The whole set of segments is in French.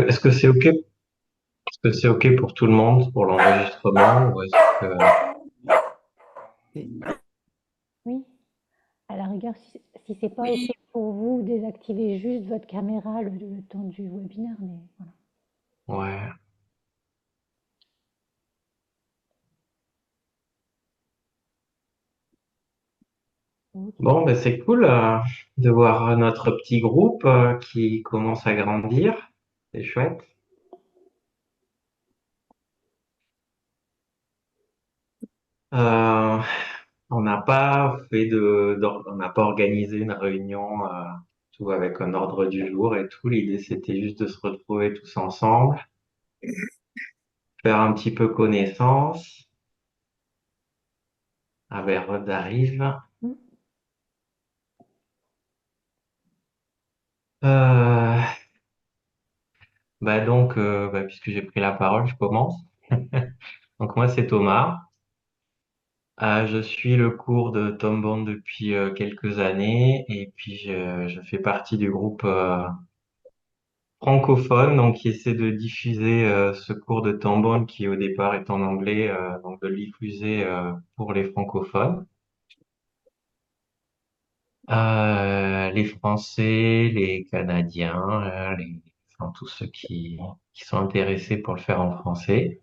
est-ce que c'est OK, est-ce que c'est OK pour tout le monde pour l'enregistrement ou est-ce que... Et- Oui, à la rigueur, si c'est pas OK pour vous, désactivez juste votre caméra le temps du webinaire, mais voilà. Ouais. OK. Bon, ben c'est cool de voir notre petit groupe qui commence à grandir. C'est chouette. Euh, on n'a pas on n'a pas organisé une réunion tout avec un ordre du jour et tout. L'idée, c'était juste de se retrouver tous ensemble, faire un petit peu connaissance. Ah ben, Rod arrive. Mmh. Euh, puisque j'ai pris la parole, je commence. Donc moi, c'est Thomas. Je suis le cours de Tom Bond depuis quelques années et puis je fais partie du groupe francophone donc qui essaie de diffuser ce cours de Tom Bond qui au départ est en anglais, donc de le diffuser pour les francophones. Les Français, les Canadiens, enfin, tous ceux qui sont intéressés pour le faire en français.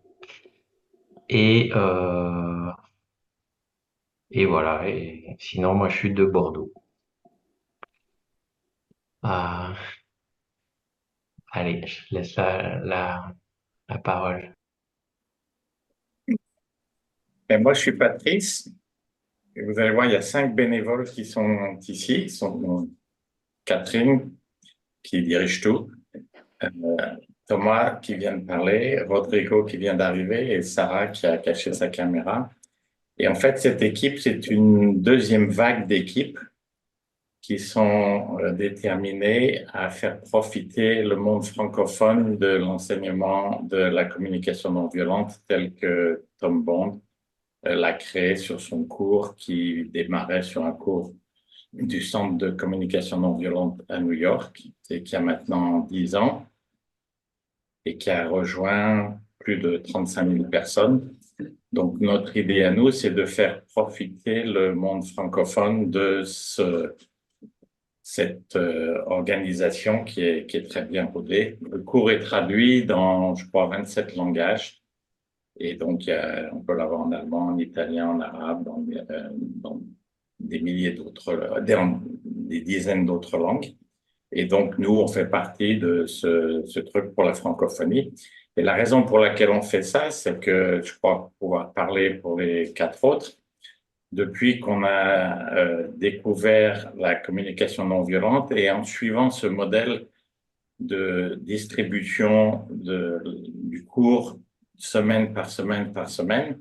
Et, euh, et voilà. Et sinon, moi, je suis de Bordeaux. Euh, allez, je laisse la parole. Et moi, je suis Patrice. Et vous allez voir, il y a 5 bénévoles qui sont ici. Ils sont Catherine, qui dirige tout, euh, Thomas, qui vient de parler, Rodrigo, qui vient d'arriver, et Sarah, qui a caché sa caméra. Et en fait, cette équipe, c'est une deuxième vague d'équipes qui sont déterminées à faire profiter le monde francophone de l'enseignement de la communication non violente tel que Tom Bond l'a créé sur son cours qui démarrait sur un cours du Centre de communication non violente à New York et qui a maintenant 10 ans et qui a rejoint plus de 35 000 personnes. Donc, notre idée à nous, c'est de faire profiter le monde francophone de cette organisation qui est très bien rodée. Le cours est traduit dans, je crois, 27 langages. Et donc, on peut l'avoir en allemand, en italien, en arabe, dans des milliers d'autres, des dizaines d'autres langues. Et donc, nous, on fait partie de ce truc pour la francophonie. Et la raison pour laquelle on fait ça, c'est que je crois pouvoir parler pour les 4 autres. Depuis qu'on a découvert la communication non violente et en suivant ce modèle de distribution du cours semaine par semaine par semaine,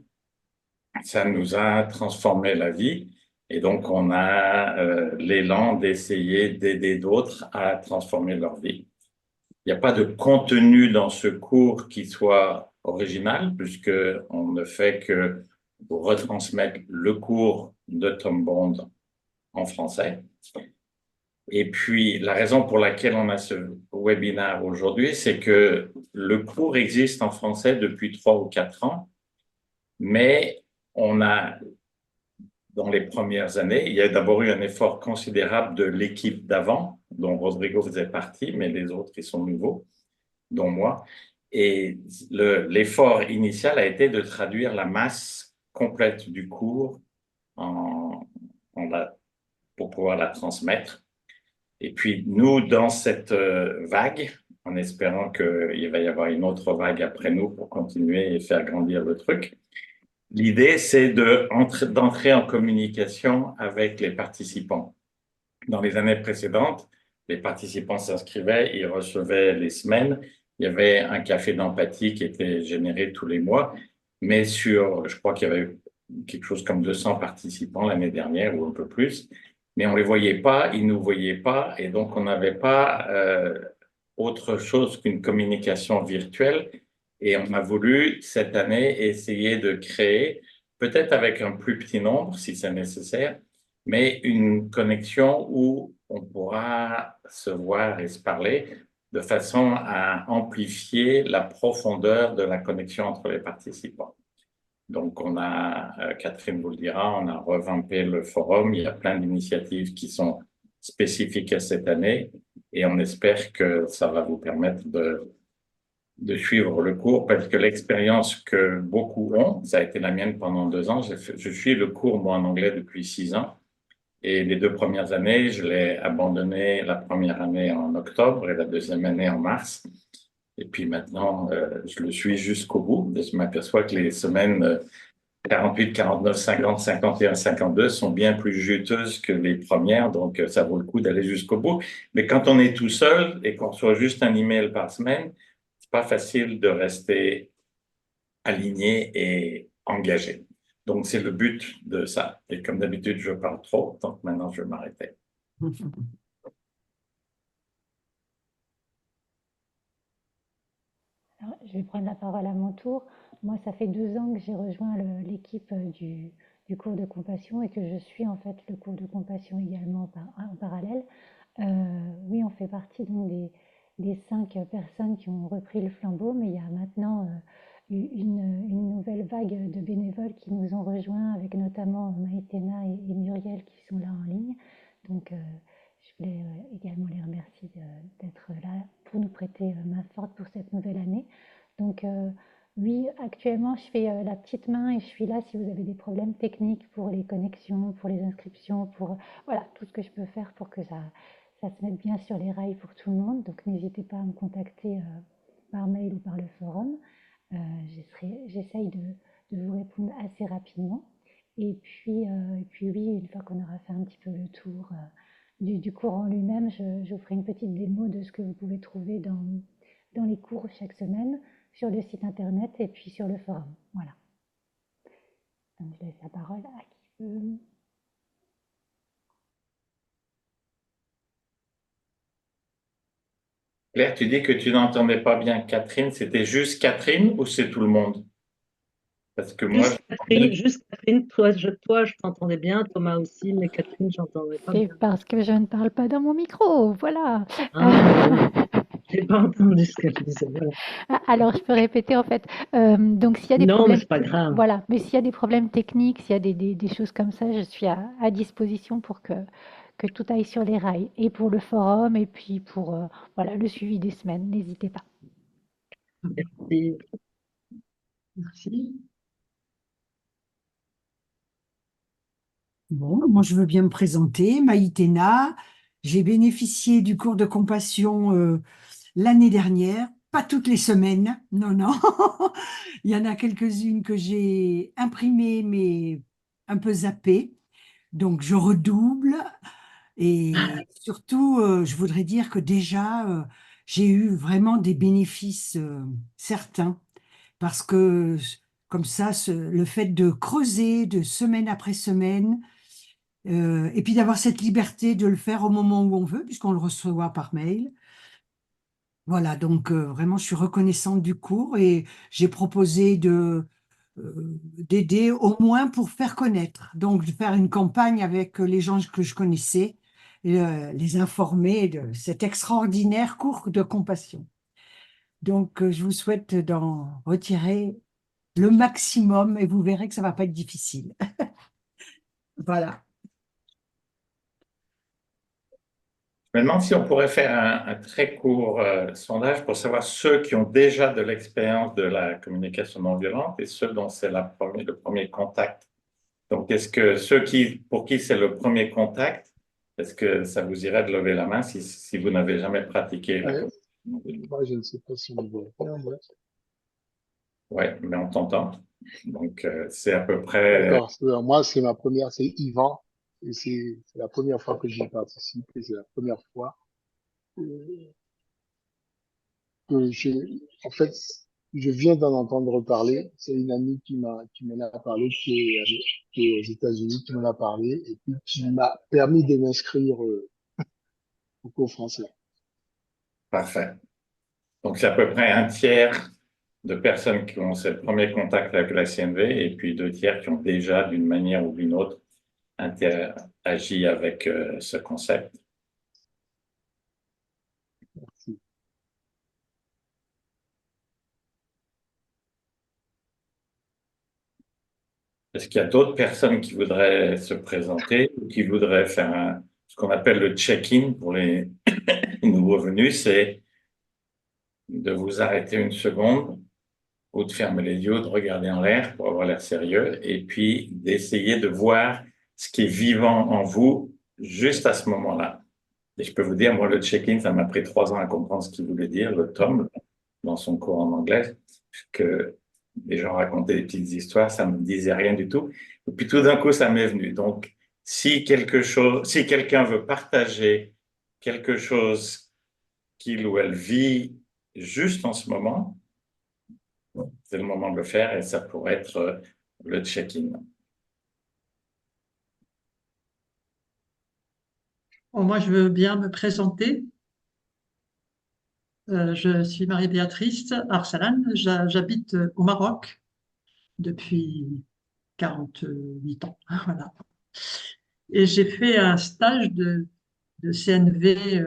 ça nous a transformé la vie. Et donc, on a l'élan d'essayer d'aider d'autres à transformer leur vie. Il n'y a pas de contenu dans ce cours qui soit original, puisqu'on ne fait que retransmettre le cours de Tom Bond en français. Et puis, la raison pour laquelle on a ce webinaire aujourd'hui, c'est que le cours existe en français depuis 3 ou 4 ans, mais on a, dans les premières années, il y a d'abord eu un effort considérable de l'équipe d'avant, dont Rodrigo faisait partie, mais les autres, ils sont nouveaux, dont moi. Et l'effort initial a été de traduire la masse complète du cours en, pour pouvoir la transmettre. Et puis, nous, dans cette vague, en espérant qu'il va y avoir une autre vague après nous pour continuer et faire grandir le truc, l'idée, c'est d'entrer en communication avec les participants. Dans les années précédentes, les participants s'inscrivaient, ils recevaient les semaines, il y avait un café d'empathie qui était généré tous les mois, mais je crois qu'il y avait eu quelque chose comme 200 participants l'année dernière ou un peu plus, mais on les voyait pas, ils nous voyaient pas, et donc on n'avait pas autre chose qu'une communication virtuelle. Et on a voulu cette année essayer de créer, peut-être avec un plus petit nombre si c'est nécessaire, mais une connexion où on pourra se voir et se parler de façon à amplifier la profondeur de la connexion entre les participants. Donc, Catherine vous le dira, on a revampé le forum. Il y a plein d'initiatives qui sont spécifiques à cette année et on espère que ça va vous permettre de suivre le cours parce que l'expérience que beaucoup ont, ça a été la mienne pendant 2 ans. Je suis le cours, moi, en anglais depuis 6 ans. Et les 2 premières années, je l'ai abandonné la première année en octobre et la deuxième année en mars. Et puis maintenant, je le suis jusqu'au bout. Je m'aperçois que les semaines 48, 49, 50, 51, 52 sont bien plus juteuses que les premières, donc ça vaut le coup d'aller jusqu'au bout. Mais quand on est tout seul et qu'on reçoit juste un email par semaine, c'est pas facile de rester aligné et engagé. Donc c'est le but de ça. Et comme d'habitude, je parle trop, donc maintenant je vais m'arrêter. Alors, je vais prendre la parole à mon tour. Moi, ça fait 2 ans que j'ai rejoint l'équipe du cours de compassion et que je suis en fait le cours de compassion également en parallèle. Oui, on fait partie donc des 5 personnes qui ont repris le flambeau, mais il y a maintenant une nouvelle vague de bénévoles qui nous ont rejoints, avec notamment Maïtena et Muriel qui sont là en ligne. Donc, je voulais également les remercier d'être là pour nous prêter main forte pour cette nouvelle année. Donc, oui, actuellement, je fais la petite main et je suis là si vous avez des problèmes techniques pour les connexions, pour les inscriptions, pour voilà, tout ce que je peux faire pour que ça se mette bien sur les rails pour tout le monde. Donc, n'hésitez pas à me contacter par mail ou par le forum. J'essaye de vous répondre assez rapidement. Et puis oui, une fois qu'on aura fait un petit peu le tour du cours en lui-même, je vous ferai une petite démo de ce que vous pouvez trouver dans les cours chaque semaine, sur le site internet et puis sur le forum. Voilà. Donc je laisse la parole à qui veut. Claire, tu dis que tu n'entendais pas bien Catherine. C'était juste Catherine ou c'est tout le monde? Parce que moi, Juste Catherine, toi, je t'entendais bien, Thomas aussi, mais Catherine, j'entendais pas C'est bien. parce que je ne parle pas dans mon micro, voilà. J'ai pas entendu ce qu'elle disait. Voilà. Alors, je peux répéter en fait. Donc, s'il y a des Non, problèmes, mais c'est pas grave. voilà. Mais s'il y a des problèmes techniques, s'il y a des choses comme ça, je suis à disposition pour que tout aille sur les rails. Et pour le forum, et puis pour voilà, le suivi des semaines, n'hésitez pas. Merci. Merci. Bon, moi je veux bien me présenter, Maïtena. J'ai bénéficié du cours de compassion l'année dernière, pas toutes les semaines, non, non. Il y en a quelques-unes que j'ai imprimées, mais un peu zappées. Donc je redouble. Et surtout, je voudrais dire que déjà, j'ai eu vraiment des bénéfices certains. Parce que comme ça, le fait de creuser de semaine après semaine, et puis d'avoir cette liberté de le faire au moment où on veut, puisqu'on le reçoit par mail. Voilà, donc vraiment, je suis reconnaissante du cours et j'ai proposé d'aider au moins pour faire connaître, donc de faire une campagne avec les gens que je connaissais, et, les informer de cet extraordinaire cours de compassion. Donc, je vous souhaite d'en retirer le maximum et vous verrez que ça va pas être difficile. Voilà. je me demande si on pourrait faire un très court sondage pour savoir ceux qui ont déjà de l'expérience de la communication non violente et ceux dont c'est le premier contact. Donc, est-ce que pour qui c'est le premier contact, est-ce que ça vous irait de lever la main si vous n'avez jamais pratiqué la communication non violente? Moi, je ne sais pas si on voit bien, moi. Oui, mais on t'entend. Donc, c'est à peu près. D'accord. Moi, c'est ma première, c'est Yvan. Et c'est la première fois que j'y participe. Et c'est la première fois euh, que en fait, je viens d'en entendre parler. C'est une amie qui m'en a parlé, qui est aux États-Unis, qui m'en a parlé, et puis qui m'a permis de m'inscrire au cours français. Parfait. Donc, c'est à peu près un tiers de personnes qui ont ce premier contact avec la CNV et puis 2 tiers qui ont déjà, d'une manière ou d'une autre, interagi avec ce concept. Merci. Est-ce qu'il y a d'autres personnes qui voudraient se présenter ou qui voudraient faire ce qu'on appelle le check-in pour les nouveaux venus, c'est de vous arrêter une seconde ou de fermer les yeux, de regarder en l'air pour avoir l'air sérieux et puis d'essayer de voir ce qui est vivant en vous juste à ce moment-là. Et je peux vous dire, moi, le check-in, ça m'a pris 3 ans à comprendre ce qu'il voulait dire, le Tom, dans son cours en anglais, que les gens racontaient des petites histoires, ça me disait rien du tout. Et puis tout d'un coup, ça m'est venu. Donc, si quelqu'un veut partager quelque chose qu'il ou elle vit juste en ce moment, c'est le moment de le faire et ça pourrait être le check-in. Bon, moi, je veux bien me présenter. Je suis Marie-Béatrice Arsalan. J'habite au Maroc depuis 48 ans. Voilà. Et j'ai fait un stage de CNV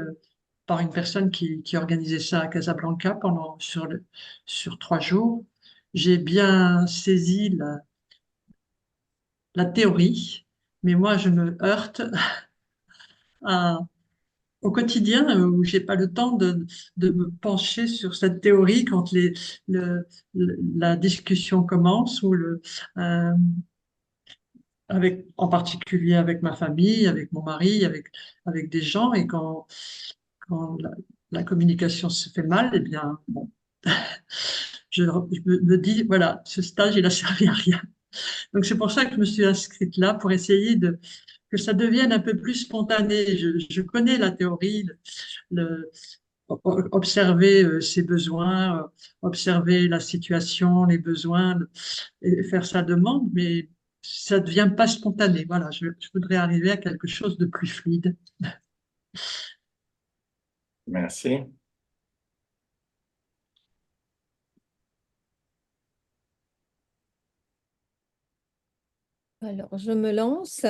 par une personne qui organisait ça à Casablanca sur 3 jours. J'ai bien saisi la théorie, mais moi, je me heurte à au quotidien où j'ai pas le temps de me pencher sur cette théorie quand la discussion commence ou euh, en particulier avec ma famille, avec mon mari, avec des gens et quand la communication se fait mal, eh bien, bon, je me dis, voilà, ce stage, il a servi à rien. Donc c'est pour ça que je me suis inscrite là pour essayer que ça devienne un peu plus spontané. Je connais la théorie, le- observer ses besoins, observer la situation, les besoins, et faire sa demande, mais ça ne devient pas spontané. Voilà, je voudrais arriver à quelque chose de plus fluide. Merci. Alors, je me lance.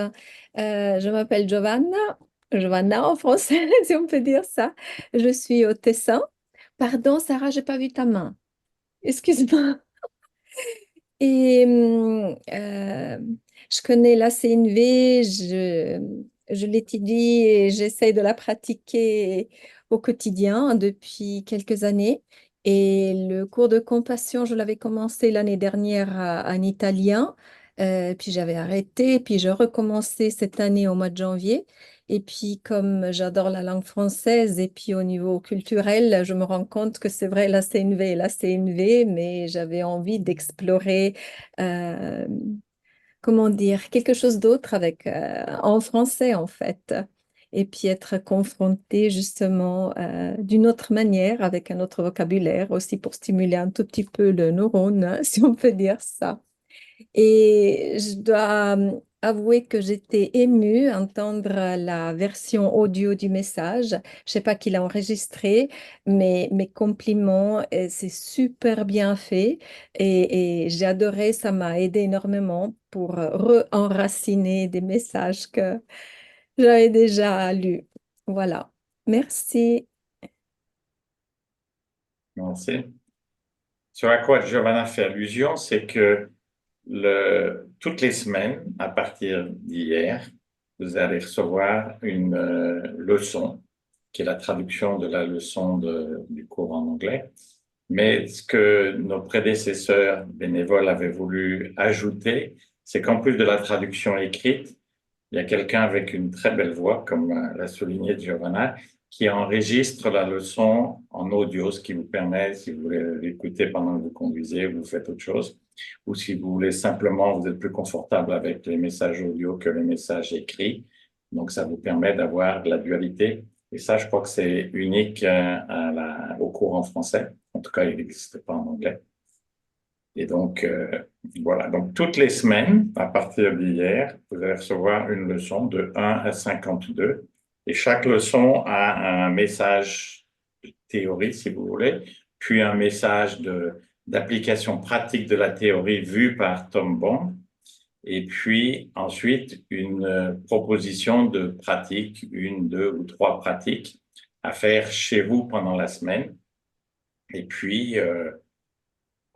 Je m'appelle Giovanna, Giovanna en français, si on peut dire ça. Je suis au Tessin. Pardon, Sarah, j'ai pas vu ta main. Excuse-moi. Et je connais la CNV, je l'étudie et j'essaye de la pratiquer au quotidien depuis quelques années. Et le cours de compassion, je l'avais commencé l'année dernière en italien, puis j'avais arrêté, puis je recommençais cette année au mois de janvier. Et puis, comme j'adore la langue française et puis au niveau culturel, je me rends compte que c'est vrai, la CNV est la CNV, mais j'avais envie d'explorer, euh, comment dire, quelque chose d'autre en français en fait. Et puis être confronté justement d'une autre manière, avec un autre vocabulaire aussi pour stimuler un tout petit peu le neurone, si on peut dire ça. Et je dois avouer que j'étais émue d'entendre la version audio du message. Je sais pas qui l'a enregistré, mais mes compliments, c'est super bien fait et j'ai adoré, ça m'a aidé énormément pour re-enraciner des messages que j'avais déjà lus. Voilà. Merci. Merci. Ce à quoi Giovanna fait allusion, c'est que toutes les semaines, à partir d'hier, vous allez recevoir une leçon, qui est la traduction de la leçon du cours en anglais. Mais ce que nos prédécesseurs bénévoles avaient voulu ajouter, c'est qu'en plus de la traduction écrite, il y a quelqu'un avec une très belle voix, comme l'a souligné Giovanna, qui enregistre la leçon en audio, ce qui vous permet, si vous voulez l'écouter pendant que vous conduisez ou vous faites autre chose, ou si vous voulez simplement, vous êtes plus confortable avec les messages audio que les messages écrits. Donc, ça vous permet d'avoir de la dualité. Et ça, je crois que c'est unique au cours en français. En tout cas, il n'existe pas en anglais. Et donc, voilà. Donc, toutes les semaines, à partir d'hier, vous allez recevoir une leçon de 1 à 52. Et chaque leçon a un message de théorie, si vous voulez, puis un message d'application pratique de la théorie vue par Tom Bond, et puis ensuite une proposition de pratique, 1, 2 ou 3 pratiques à faire chez vous pendant la semaine. Et puis,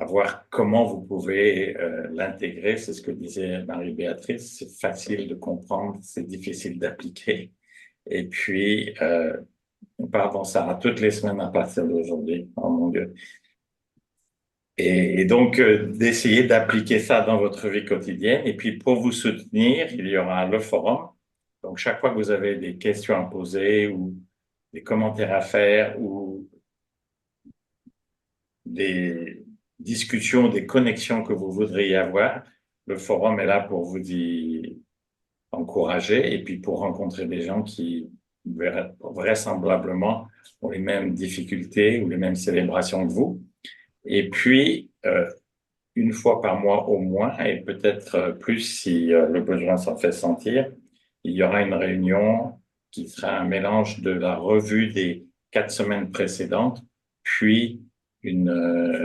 à voir comment vous pouvez l'intégrer. C'est ce que disait Marie-Béatrice, c'est facile de comprendre, c'est difficile d'appliquer. Et puis, pardon, Sarah, toutes les semaines à partir d'aujourd'hui, oh mon Dieu. Et donc, d'essayer d'appliquer ça dans votre vie quotidienne. Et puis, pour vous soutenir, il y aura le forum. Donc, chaque fois que vous avez des questions à poser ou des commentaires à faire ou des discussions, des connexions que vous voudriez avoir, le forum est là pour vous y encourager et puis pour rencontrer des gens qui vraisemblablement ont les mêmes difficultés ou les mêmes célébrations que vous. Et puis, une fois par mois au moins, et peut-être plus si le besoin s'en fait sentir, il y aura une réunion qui sera un mélange de la revue des 4 semaines précédentes, puis une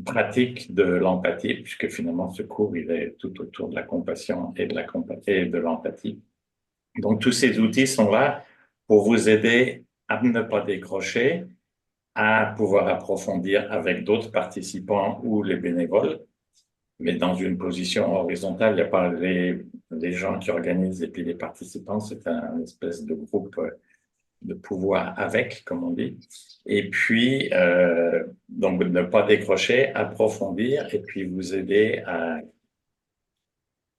pratique de l'empathie, puisque finalement ce cours, il est tout autour de la compassion et de l'empathie. Donc tous ces outils sont là pour vous aider à ne pas décrocher, à pouvoir approfondir avec d'autres participants ou les bénévoles, mais dans une position horizontale. Il n'y a pas les gens qui organisent et puis les participants, c'est un espèce de groupe de pouvoir avec, comme on dit. Et puis, donc, ne pas décrocher, approfondir et puis vous aider à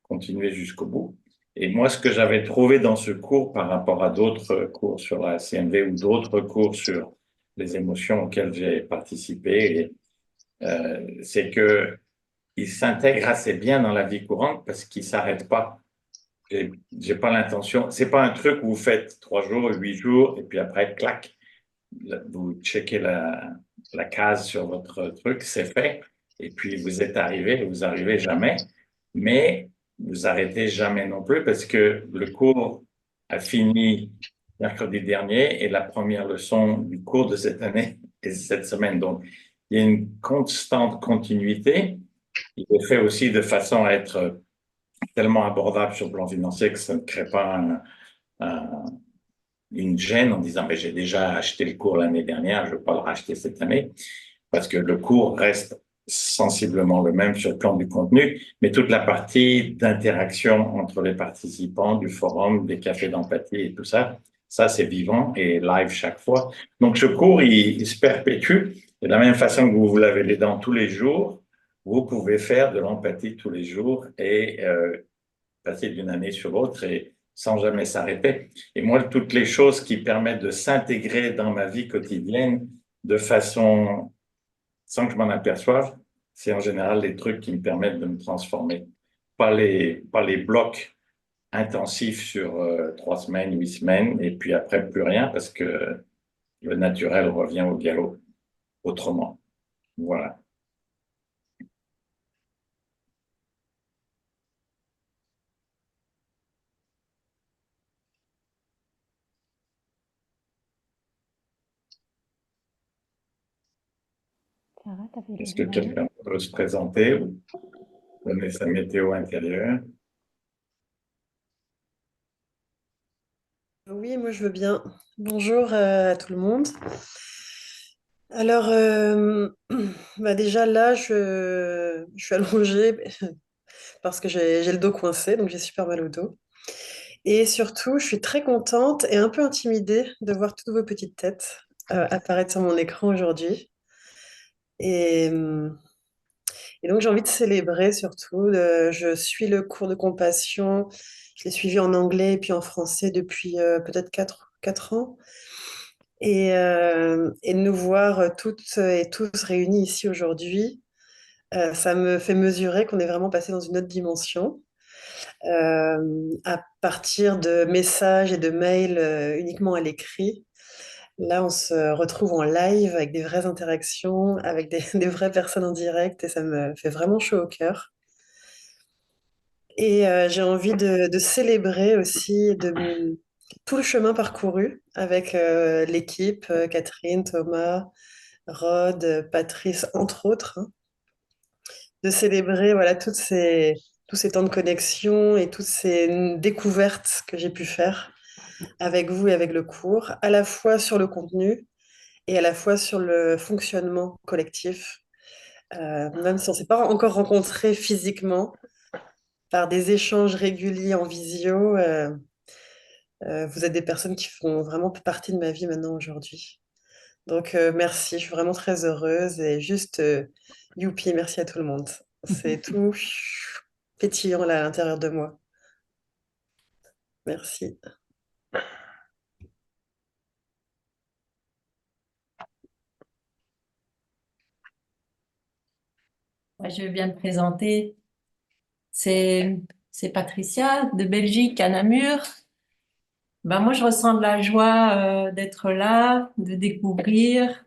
continuer jusqu'au bout. Et moi, ce que j'avais trouvé dans ce cours par rapport à d'autres cours sur la CNV ou d'autres cours sur les émotions auxquelles j'ai participé, c'est que il s'intègre assez bien dans la vie courante parce qu'il s'arrête pas. J'ai pas l'intention. C'est pas un truc où vous faites 3 jours, 8 jours et puis après, clac, vous checkez la case sur votre truc, c'est fait. Et puis vous êtes arrivé, vous arrivez jamais. Mais vous arrêtez jamais non plus parce que le cours a fini mercredi dernier et la première leçon du cours de cette année est cette semaine. Donc, il y a une constante continuité. Il est fait aussi de façon à être tellement abordable sur le plan financier que ça ne crée pas une gêne en disant mais j'ai déjà acheté le cours l'année dernière, je ne veux pas le racheter cette année, parce que le cours reste sensiblement le même sur le plan du contenu, mais toute la partie d'interaction entre les participants du forum, des cafés d'empathie et tout ça, ça c'est vivant et live chaque fois. Donc ce cours, il se perpétue. Et de la même façon que vous vous lavez les dents tous les jours, vous pouvez faire de l'empathie tous les jours et passer d'une année sur l'autre et sans jamais s'arrêter. Et moi, toutes les choses qui permettent de s'intégrer dans ma vie quotidienne de façon sans que je m'en aperçoive, c'est en général les trucs qui me permettent de me transformer. Pas les blocs intensifs sur 3 semaines, 8 semaines, et puis après plus rien parce que le naturel revient au galop autrement. Voilà. Sarah, t'avais Est-ce levé que la main? quelqu'un peut se présenter ou donner sa météo intérieure? Oui, moi je veux bien. Bonjour à tout le monde. Alors, bah déjà là, je suis allongée parce que j'ai le dos coincé, donc j'ai super mal au dos. Et surtout, je suis très contente et un peu intimidée de voir toutes vos petites têtes apparaître sur mon écran aujourd'hui. Et, et donc j'ai envie de célébrer surtout. Je suis le cours de compassion. Je l'ai suivi en anglais et puis en français depuis peut-être 4 ans. Et de nous voir toutes et tous réunis ici aujourd'hui, ça me fait mesurer qu'on est vraiment passé dans une autre dimension. À partir de messages et de mails uniquement à l'écrit, là, on se retrouve en live avec des vraies interactions, avec des vraies personnes en direct, et ça me fait vraiment chaud au cœur. Et j'ai envie de célébrer aussi tout le chemin parcouru avec l'équipe, Catherine, Thomas, Rod, Patrice, entre autres, hein, de célébrer voilà, tous ces temps de connexion et toutes ces découvertes que j'ai pu faire avec vous et avec le cours, à la fois sur le contenu et à la fois sur le fonctionnement collectif Même si on ne s'est pas encore rencontrés physiquement, par des échanges réguliers en visio, vous êtes des personnes qui font vraiment partie de ma vie maintenant aujourd'hui. Donc, merci, je suis vraiment très heureuse et juste youpi, merci à tout le monde. C'est tout pétillant là à l'intérieur de moi. Merci. Moi, je vais bien me présenter. C'est c'est Patricia de Belgique à Namur. Ben, moi, je ressens de la joie d'être là, de découvrir.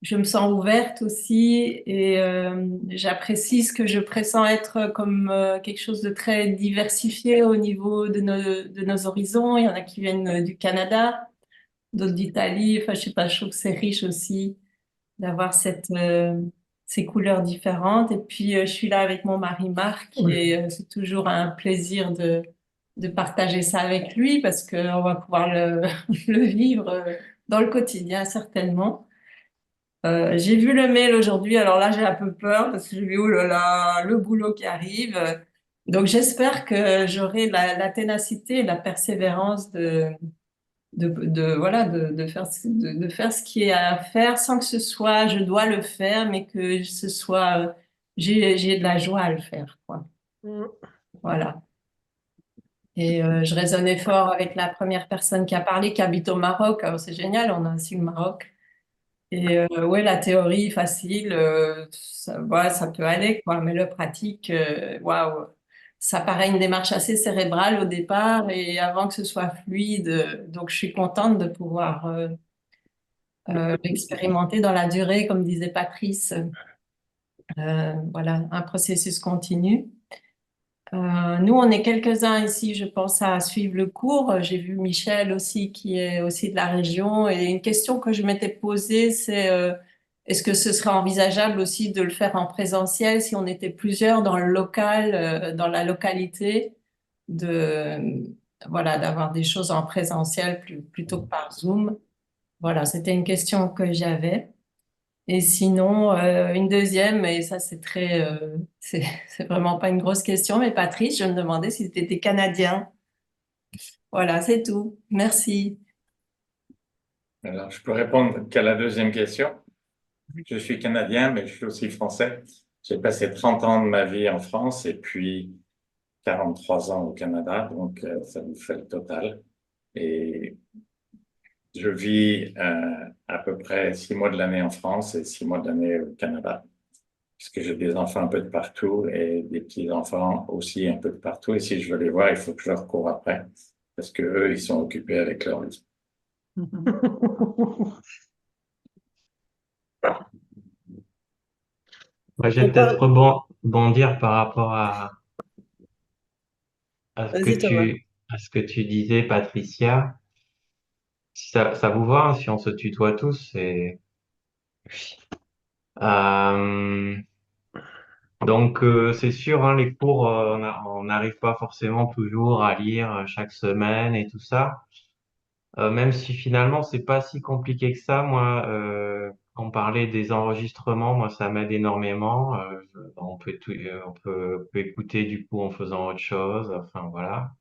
Je me sens ouverte aussi et j'apprécie ce que je pressens être comme quelque chose de très diversifié au niveau de nos horizons. Il y en a qui viennent du Canada, d'autres d'Italie. Enfin, je sais pas, je trouve que c'est riche aussi d'avoir ces couleurs différentes. Et puis, je suis là avec mon mari Marc et c'est toujours un plaisir de partager ça avec lui parce qu'on va pouvoir le vivre dans le quotidien certainement. J'ai vu le mail aujourd'hui, alors là j'ai un peu peur parce que j'ai vu, oh là là, le boulot qui arrive. Donc j'espère que j'aurai la ténacité et la persévérance voilà, de faire ce qui est à faire sans que ce soit je dois le faire, mais que ce soit j'ai de la joie à le faire, quoi. Mm. Voilà. Et je résonnais fort avec la première personne qui a parlé, qui habite au Maroc. Alors c'est génial, on a aussi le Maroc. Et ouais, la théorie facile, ça, ouais, ça peut aller, quoi. Mais le pratique, waouh, ça paraît une démarche assez cérébrale au départ et avant que ce soit fluide. Donc, je suis contente de pouvoir l'expérimenter dans la durée, comme disait Patrice. Voilà, un processus continu. Nous, on est quelques-uns ici, je pense, à suivre le cours. J'ai vu Michel aussi, qui est aussi de la région. Et une question que je m'étais posée, c'est est-ce que ce serait envisageable aussi de le faire en présentiel si on était plusieurs dans le local, dans la localité, de, voilà, d'avoir des choses en présentiel plutôt que par Zoom. Voilà, c'était une question que j'avais. Et sinon, une deuxième, et ça c'est c'est vraiment pas une grosse question, mais Patrice, je me demandais si tu étais Canadien. Voilà, c'est tout. Merci. Alors, je peux répondre qu'à la deuxième question. Je suis canadien, mais je suis aussi français. J'ai passé 30 ans de ma vie en France et puis 43 ans au Canada, donc ça vous fait le total. Et je vis à peu près 6 mois de l'année en France et 6 mois de l'année au Canada, puisque j'ai des enfants un peu de partout et des petits-enfants aussi un peu de partout. Et si je veux les voir, il faut que je leur cours après, parce que eux, ils sont occupés avec leur vie. Moi, je vais On peut-être parle. rebondir par rapport à Vas-y, Thomas. à ce que tu disais, Patricia. Si ça vous va, hein, si on se tutoie tous, euh, donc c'est sûr, hein, les cours, on n'arrive pas forcément toujours à lire chaque semaine et tout ça. Même si finalement c'est pas si compliqué que ça. Moi, on parlait des enregistrements, moi ça m'aide énormément. On peut écouter du coup en faisant autre chose. Enfin voilà.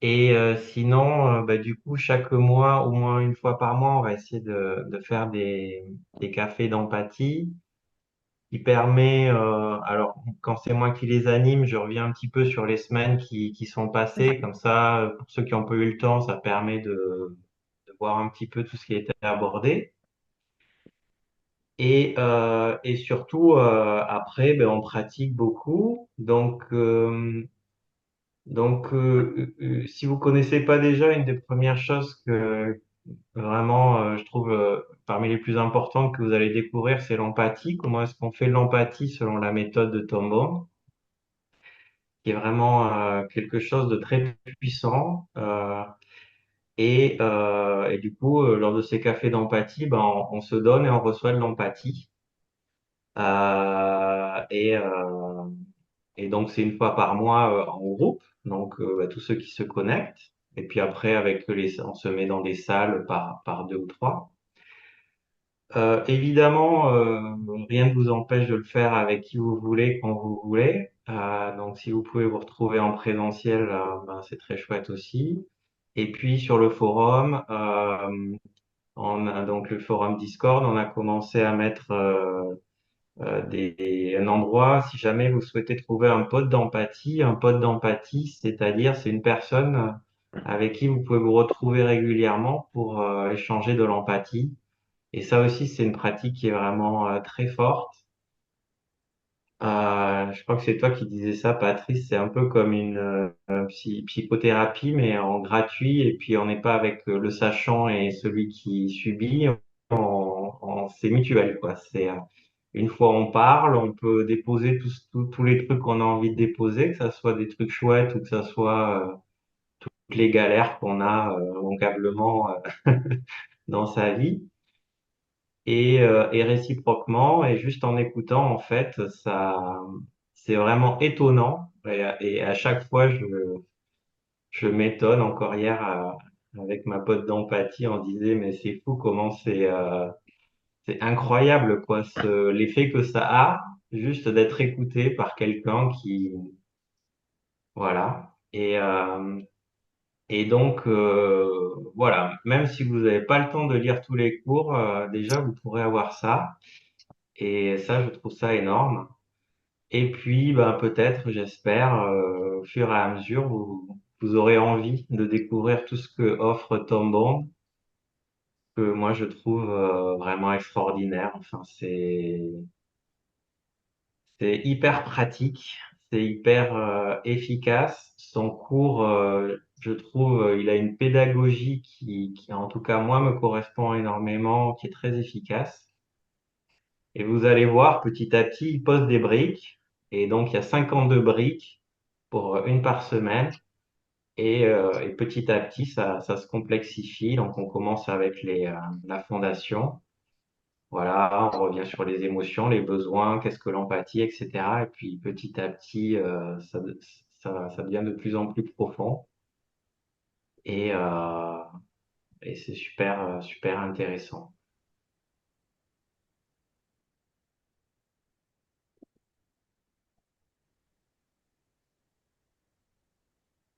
Et sinon, bah, du coup, chaque mois, au moins une fois par mois, on va essayer de faire des cafés d'empathie qui permet, alors quand c'est moi qui les anime, je reviens un petit peu sur les semaines qui sont passées. Comme ça, pour ceux qui ont peu eu le temps, ça permet de voir un petit peu tout ce qui a été abordé. Et surtout, après, ben, on pratique beaucoup. Donc, si vous connaissez pas déjà, une des premières choses que vraiment, je trouve parmi les plus importantes que vous allez découvrir, c'est l'empathie. Comment est-ce qu'on fait de l'empathie selon la méthode de Tom Bond, qui est vraiment quelque chose de très puissant. Et du coup, lors de ces cafés d'empathie, ben, on se donne et on reçoit de l'empathie. Euh, et, euh, et donc, c'est une fois par mois en groupe. Donc, bah, tous ceux qui se connectent. Et puis après, on se met dans des salles par deux ou trois. Évidemment, rien ne vous empêche de le faire avec qui vous voulez, quand vous voulez. Donc, si vous pouvez vous retrouver en présentiel, ben, c'est très chouette aussi. Et puis, sur le forum, on a donc le forum Discord, on a commencé à mettre un endroit, si jamais vous souhaitez trouver un pote d'empathie, c'est-à-dire c'est une personne avec qui vous pouvez vous retrouver régulièrement pour échanger de l'empathie. Et ça aussi, c'est une pratique qui est vraiment très forte. Je crois que c'est toi qui disais ça, Patrice. C'est un peu comme une psychothérapie, mais en gratuit. Et puis, on n'est pas avec le sachant et celui qui subit. C'est mutuel, quoi. Une fois on parle, on peut déposer tous les trucs qu'on a envie de déposer, que ça soit des trucs chouettes ou que ça soit toutes les galères qu'on a immanquablement dans sa vie. Et réciproquement, et juste en écoutant, en fait, c'est vraiment étonnant. Et à chaque fois, je m'étonne. Encore hier, avec ma pote d'empathie, on disait, mais c'est fou comment c'est incroyable, quoi, l'effet que ça a, juste d'être écouté par quelqu'un voilà. Et donc, voilà, même si vous n'avez pas le temps de lire tous les cours, déjà, vous pourrez avoir ça. Et ça, je trouve ça énorme. Et puis, ben, peut-être, j'espère, au fur et à mesure, vous aurez envie de découvrir tout ce que offre Tom Bond, que moi, je trouve vraiment extraordinaire. Enfin, c'est hyper pratique, c'est hyper efficace. Son cours, je trouve, il a une pédagogie qui, en tout cas, moi, me correspond énormément, qui est très efficace. Et vous allez voir, petit à petit, il pose des briques. Et donc, il y a 52 briques pour une par semaine. Et petit à petit, ça se complexifie. Donc, on commence avec la fondation. Voilà, on revient sur les émotions, les besoins, qu'est-ce que l'empathie, etc. Et puis, petit à petit, ça devient de plus en plus profond. Et, euh, et c'est super, super intéressant.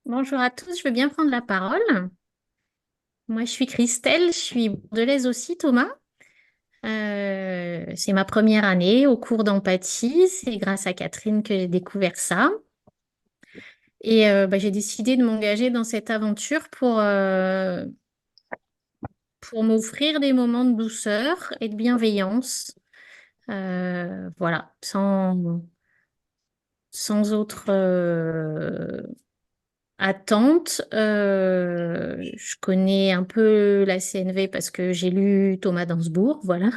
Bonjour à tous, je veux bien prendre la parole. Moi, je suis Christelle, je suis bordelaise aussi, Thomas. C'est ma première année au cours d'empathie. C'est grâce à Catherine que j'ai découvert ça. Et bah, j'ai décidé de m'engager dans cette aventure pour m'offrir des moments de douceur et de bienveillance. Voilà, sans autre attente. Je connais un peu la CNV parce que j'ai lu Thomas Dansebourg, voilà,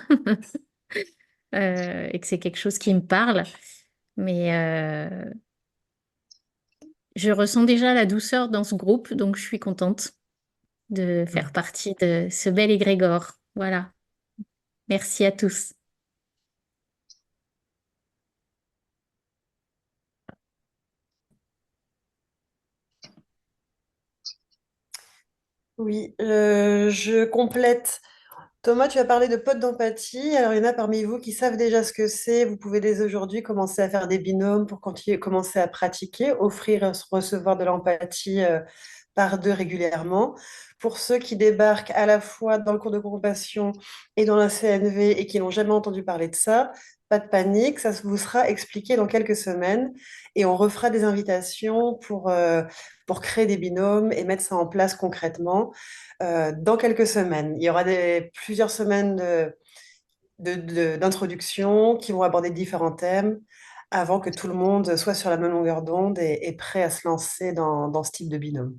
et que c'est quelque chose qui me parle. Mais je ressens déjà la douceur dans ce groupe, donc je suis contente de faire partie de ce bel égrégore. Voilà. Merci à tous. Oui, je complète. Thomas, tu as parlé de potes d'empathie. Alors, il y en a parmi vous qui savent déjà ce que c'est. Vous pouvez dès aujourd'hui commencer à faire des binômes pour commencer à pratiquer, offrir, recevoir de l'empathie par deux régulièrement. Pour ceux qui débarquent à la fois dans le cours de compassion et dans la CNV et qui n'ont jamais entendu parler de ça, pas de panique, ça vous sera expliqué dans quelques semaines et on refera des invitations pour créer des binômes et mettre ça en place concrètement dans quelques semaines. Il y aura plusieurs semaines d'introduction qui vont aborder différents thèmes avant que tout le monde soit sur la même longueur d'onde et prêt à se lancer dans ce type de binôme.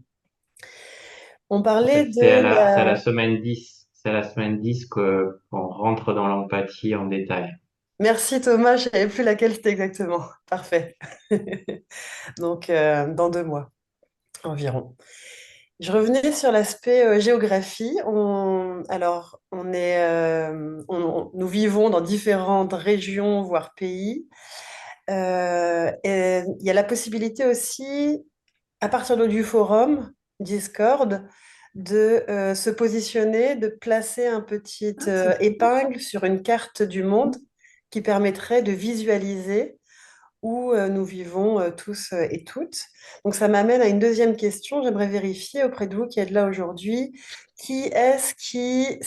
On parlait de C'est à la semaine 10. C'est à la semaine 10 qu'on rentre dans l'empathie en détail. Merci Thomas, je ne savais plus laquelle c'était exactement. Parfait. Donc, dans 2 mois environ. Je revenais sur l'aspect géographie. Nous vivons dans différentes régions, voire pays. Et il y a la possibilité aussi, à partir du forum Discord, de se positionner, de placer un petit épingle sur une carte du monde qui permettrait de visualiser où nous vivons tous et toutes. Donc ça m'amène à une deuxième question. J'aimerais vérifier auprès de vous qui êtes là aujourd'hui, qui est-ce qui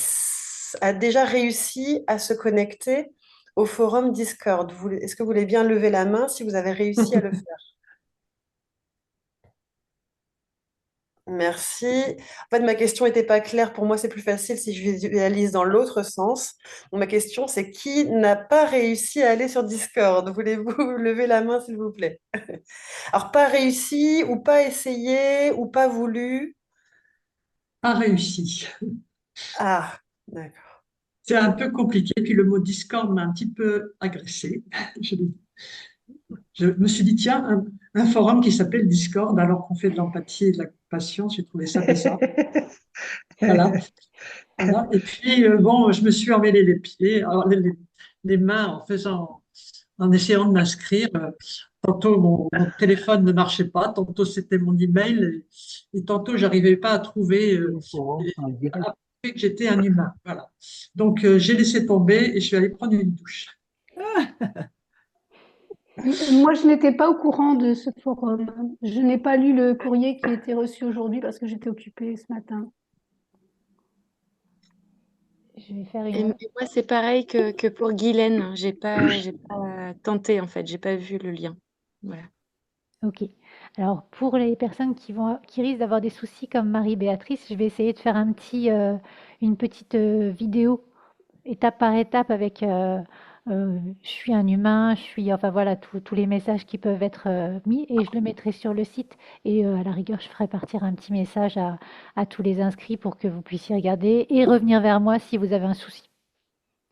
a déjà réussi à se connecter au forum Discord? Est-ce que vous voulez bien lever la main si vous avez réussi à le faire? Merci. En fait, ma question n'était pas claire. Pour moi, c'est plus facile si je visualise dans l'autre sens. Donc, ma question, c'est qui n'a pas réussi à aller sur Discord? Voulez-vous lever la main, s'il vous plaît? Alors, pas réussi, ou pas essayé, ou pas voulu? Pas réussi. Ah, d'accord. C'est un peu compliqué. Puis le mot Discord m'a un petit peu agressé. Je, je me suis dit, tiens, un forum qui s'appelle Discord, alors qu'on fait de l'empathie et de la compassion, j'ai trouvé ça bizarre. Voilà. Voilà. Et puis, bon, je me suis emmêlé les pieds, alors les mains en essayant de m'inscrire. Tantôt, mon téléphone ne marchait pas, tantôt, c'était mon email, et tantôt, j'arrivais pas à trouver, Le forum en direct. à prouver que j'étais un humain. Voilà. Donc, j'ai laissé tomber et je suis allée prendre une douche. Moi, je n'étais pas au courant de ce forum. Je n'ai pas lu le courrier qui a été reçu aujourd'hui parce que j'étais occupée ce matin. Je vais faire Et une... moi, c'est pareil que pour Guylaine. J'ai pas tenté, en fait. J'ai pas vu le lien. Voilà. Ok. Alors, pour les personnes qui risquent d'avoir des soucis comme Marie-Béatrice, je vais essayer de faire une petite vidéo étape par étape avec je suis un humain, enfin voilà, tous les messages qui peuvent être mis et je le mettrai sur le site. Et à la rigueur, je ferai partir un petit message à tous les inscrits pour que vous puissiez regarder et revenir vers moi si vous avez un souci.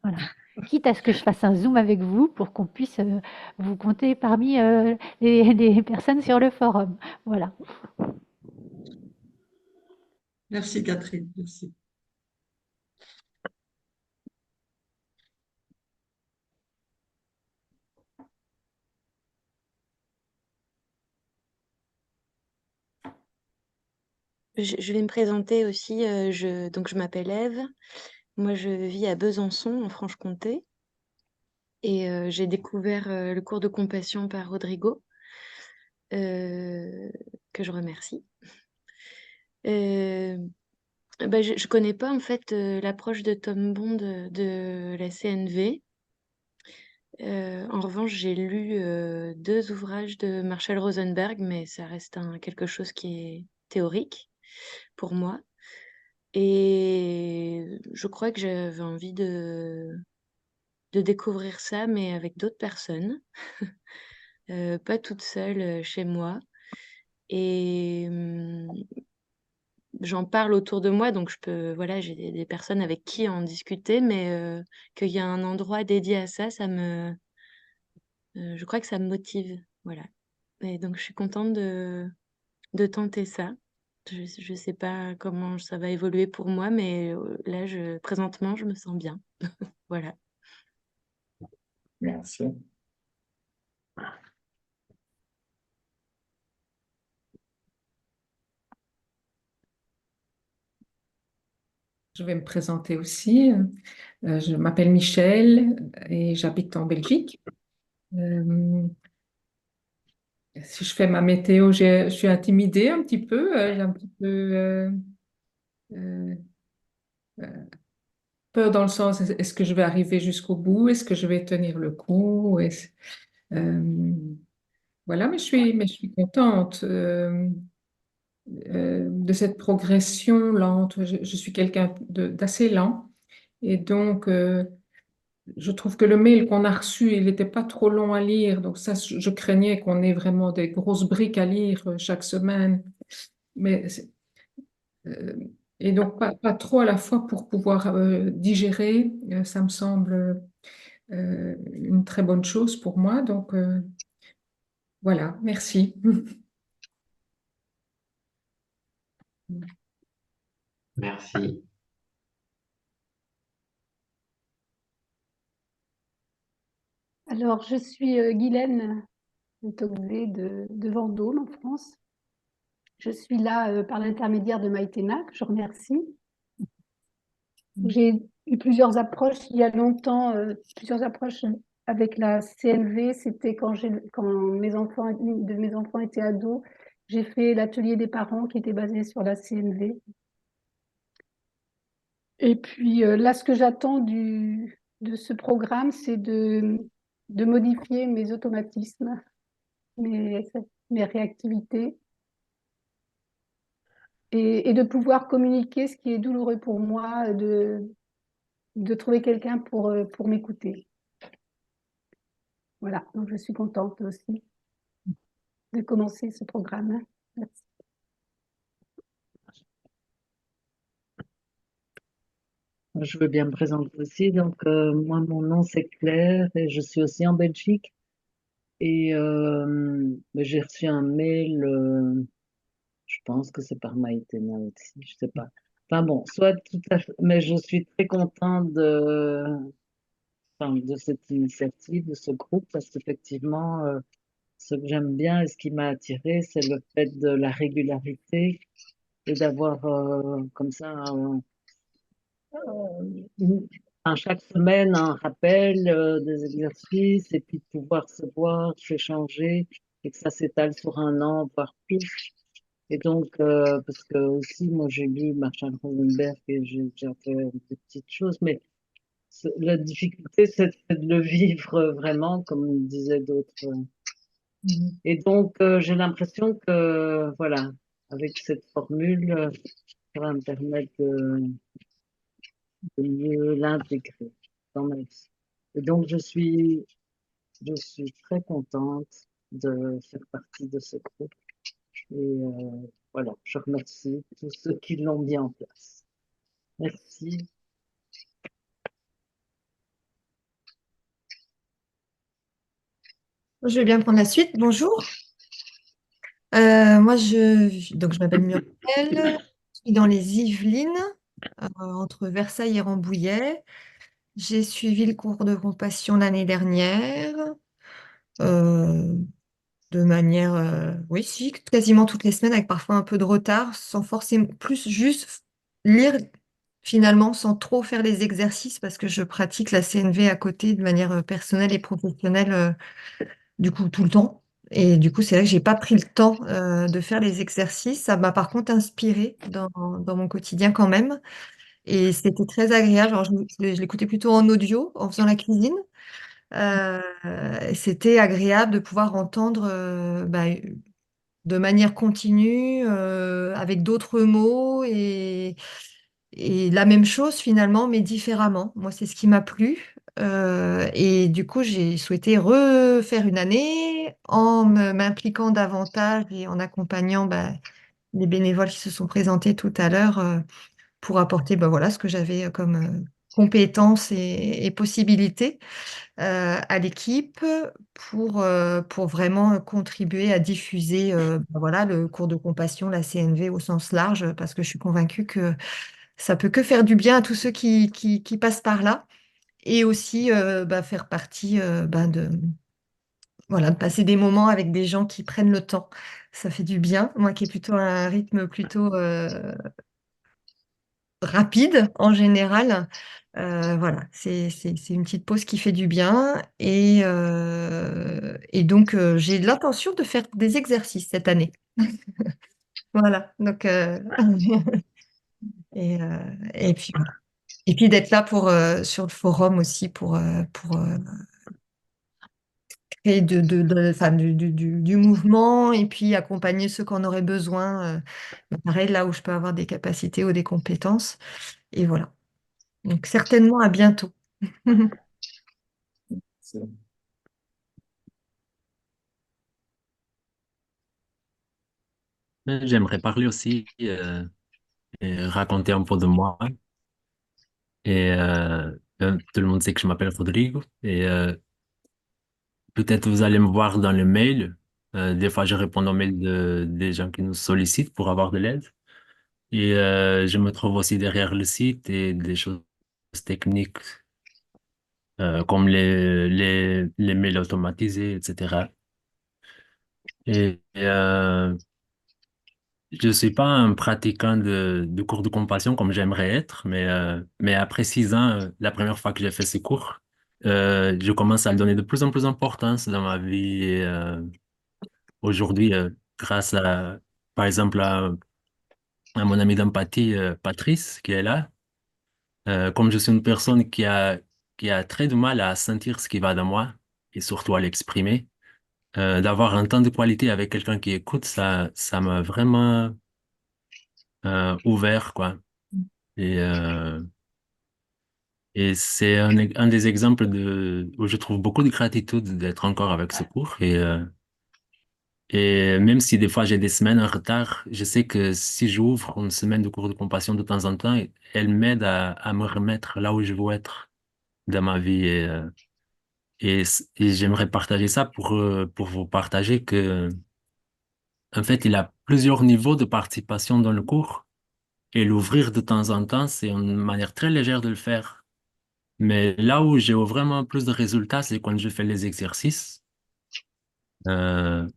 Voilà. Quitte à ce que je fasse un zoom avec vous pour qu'on puisse vous compter parmi les personnes sur le forum. Voilà. Merci, Catherine. Merci. Je vais me présenter aussi. Donc, je m'appelle Ève. Moi, je vis à Besançon, en Franche-Comté. Et j'ai découvert le cours de compassion par Rodrigo, que je remercie. Je connais pas en fait l'approche de Tom Bond de la CNV. En revanche, j'ai lu 2 ouvrages de Marshall Rosenberg, mais ça reste quelque chose qui est théorique pour moi. Et je crois que j'avais envie de découvrir ça, mais avec d'autres personnes, pas toute seule chez moi. Et j'en parle autour de moi, donc voilà, j'ai des personnes avec qui en discuter, mais qu'il y a un endroit dédié à ça, je crois que ça me motive, voilà. Et donc je suis contente de tenter ça. Je sais pas comment ça va évoluer pour moi, mais là, présentement, je me sens bien. Voilà. Merci. Je vais me présenter aussi. Je m'appelle Michel et j'habite en Belgique. Si je fais ma météo, je suis intimidée un petit peu. J'ai un petit peu euh, peur dans le sens, est-ce que je vais arriver jusqu'au bout? Est-ce que je vais tenir le coup? Euh, voilà, mais je suis contente de cette progression lente. Je suis quelqu'un d'assez lent. Et donc, je trouve que le mail qu'on a reçu, il n'était pas trop long à lire. Donc ça, je craignais qu'on ait vraiment des grosses briques à lire chaque semaine. Mais, euh, et donc, pas trop à la fois pour pouvoir digérer. Ça me semble une très bonne chose pour moi. Donc, voilà, merci. Merci. Alors, je suis Guylaine Tocqueville de Vendôme, en France. Je suis là par l'intermédiaire de Maïtena, que je remercie. J'ai eu plusieurs approches il y a longtemps, plusieurs approches avec la CNV. C'était quand mes enfants, une de mes enfants étaient ados. J'ai fait l'atelier des parents qui était basé sur la CNV. Et puis là, ce que j'attends de ce programme, c'est de modifier mes automatismes, mes, mes réactivités et de pouvoir communiquer ce qui est douloureux pour moi, de trouver quelqu'un pour m'écouter. Voilà, donc je suis contente aussi de commencer ce programme. Merci. Je veux bien me présenter aussi. Donc, moi, mon nom, c'est Claire et je suis aussi en Belgique. Et mais j'ai reçu un mail, je pense que c'est par Maïtena aussi, je sais pas. Enfin bon, soit tout à fait, mais je suis très contente enfin, de cette initiative, de ce groupe, parce qu'effectivement, ce que j'aime bien et ce qui m'a attiré, c'est le fait de la régularité et d'avoir comme ça chaque semaine un rappel des exercices et puis de pouvoir se voir, s'échanger et que ça s'étale sur un an, voire plus. Et donc, parce que aussi, moi, j'ai lu Marshall Rosenberg et j'ai déjà fait des petites choses, mais la difficulté, c'est de le vivre vraiment, comme disaient d'autres. Et donc, j'ai l'impression que, voilà, avec cette formule, ça va me permettre de mieux l'intégrer dans ma vie. Et donc, je suis très contente de faire partie de ce groupe. Et voilà, je remercie tous ceux qui l'ont mis en place. Merci. Je vais bien prendre la suite. Bonjour. Donc je m'appelle Muriel, je suis dans les Yvelines, entre Versailles et Rambouillet. J'ai suivi le cours de compassion l'année dernière, euh, de manière, oui, si, quasiment toutes les semaines, avec parfois un peu de retard, sans forcément, plus juste lire finalement, sans trop faire les exercices, parce que je pratique la CNV à côté de manière personnelle et professionnelle, du coup, tout le temps. Et du coup, c'est vrai que j'ai pas pris le temps de faire les exercices. Ça m'a par contre inspiré dans mon quotidien quand même. Et c'était très agréable. Alors, je l'écoutais plutôt en audio, en faisant la cuisine. C'était agréable de pouvoir entendre de manière continue, avec d'autres mots et la même chose finalement, mais différemment. Moi, c'est ce qui m'a plu. Et du coup, j'ai souhaité refaire une année en m'impliquant davantage et en accompagnant les bénévoles qui se sont présentés tout à l'heure pour apporter voilà, ce que j'avais comme compétences et possibilités à l'équipe pour vraiment contribuer à diffuser voilà, le cours de compassion, la CNV au sens large, parce que je suis convaincue que ça peut que faire du bien à tous ceux qui passent par là et aussi faire partie voilà, de passer des moments avec des gens qui prennent le temps. Ça fait du bien. Moi qui ai plutôt un rythme plutôt rapide en général, voilà, c'est une petite pause qui fait du bien et donc j'ai l'intention de faire des exercices cette année. Voilà, donc et puis voilà. Et puis d'être là sur le forum aussi pour créer enfin, du mouvement et puis accompagner ceux qui en auraient besoin. Pareil, là où je peux avoir des capacités ou des compétences. Et voilà. Donc certainement à bientôt. J'aimerais parler aussi, et raconter un peu de moi. Et tout le monde sait que je m'appelle Rodrigo. Et peut-être vous allez me voir dans le mail. Des fois, je réponds aux mails des gens qui nous sollicitent pour avoir de l'aide. Et je me trouve aussi derrière le site et des choses techniques comme les mails automatisés, etc. Et je suis pas un pratiquant de cours de compassion comme j'aimerais être, mais après 6 ans, la première fois que j'ai fait ces cours, je commence à le donner de plus en plus d'importance dans ma vie. Et aujourd'hui, grâce par exemple, à mon ami d'empathie, Patrice, qui est là, comme je suis une personne qui a très de mal à sentir ce qui va dans moi et surtout à l'exprimer, d'avoir un temps de qualité avec quelqu'un qui écoute, ça m'a vraiment ouvert, quoi. Et, euh, et c'est un des exemples où je trouve beaucoup de gratitude d'être encore avec ce cours. Et même si des fois j'ai des semaines en retard, je sais que si j'ouvre une semaine de cours de compassion de temps en temps, elle m'aide à me remettre là où je veux être dans ma vie. Et j'aimerais partager ça pour vous partager que, en fait, il y a plusieurs niveaux de participation dans le cours. Et l'ouvrir de temps en temps, c'est une manière très légère de le faire. Mais là où j'ai vraiment plus de résultats, c'est quand je fais les exercices, euh,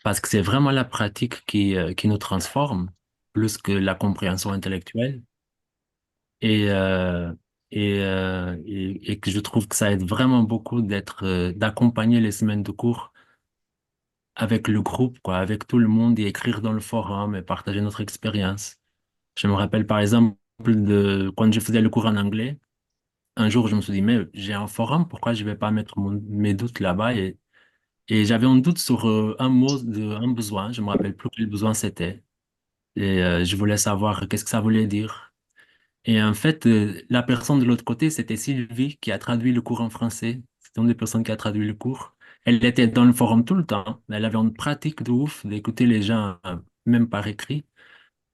parce que c'est vraiment la pratique qui nous transforme, plus que la compréhension intellectuelle. Et, euh, et que je trouve que ça aide vraiment beaucoup d'accompagner les semaines de cours avec le groupe, quoi, avec tout le monde et écrire dans le forum et partager notre expérience. Je me rappelle par exemple de quand je faisais le cours en anglais. Un jour, je me suis dit, mais j'ai un forum, pourquoi je vais pas mettre mes doutes là-bas? Et j'avais un doute sur un mot, un besoin, je me rappelle plus quel besoin c'était. Et je voulais savoir qu'est-ce que ça voulait dire. Et en fait, la personne de l'autre côté, c'était Sylvie qui a traduit le cours en français. C'était une des personnes qui a traduit le cours. Elle était dans le forum tout le temps. Elle avait une pratique de ouf d'écouter les gens, même par écrit.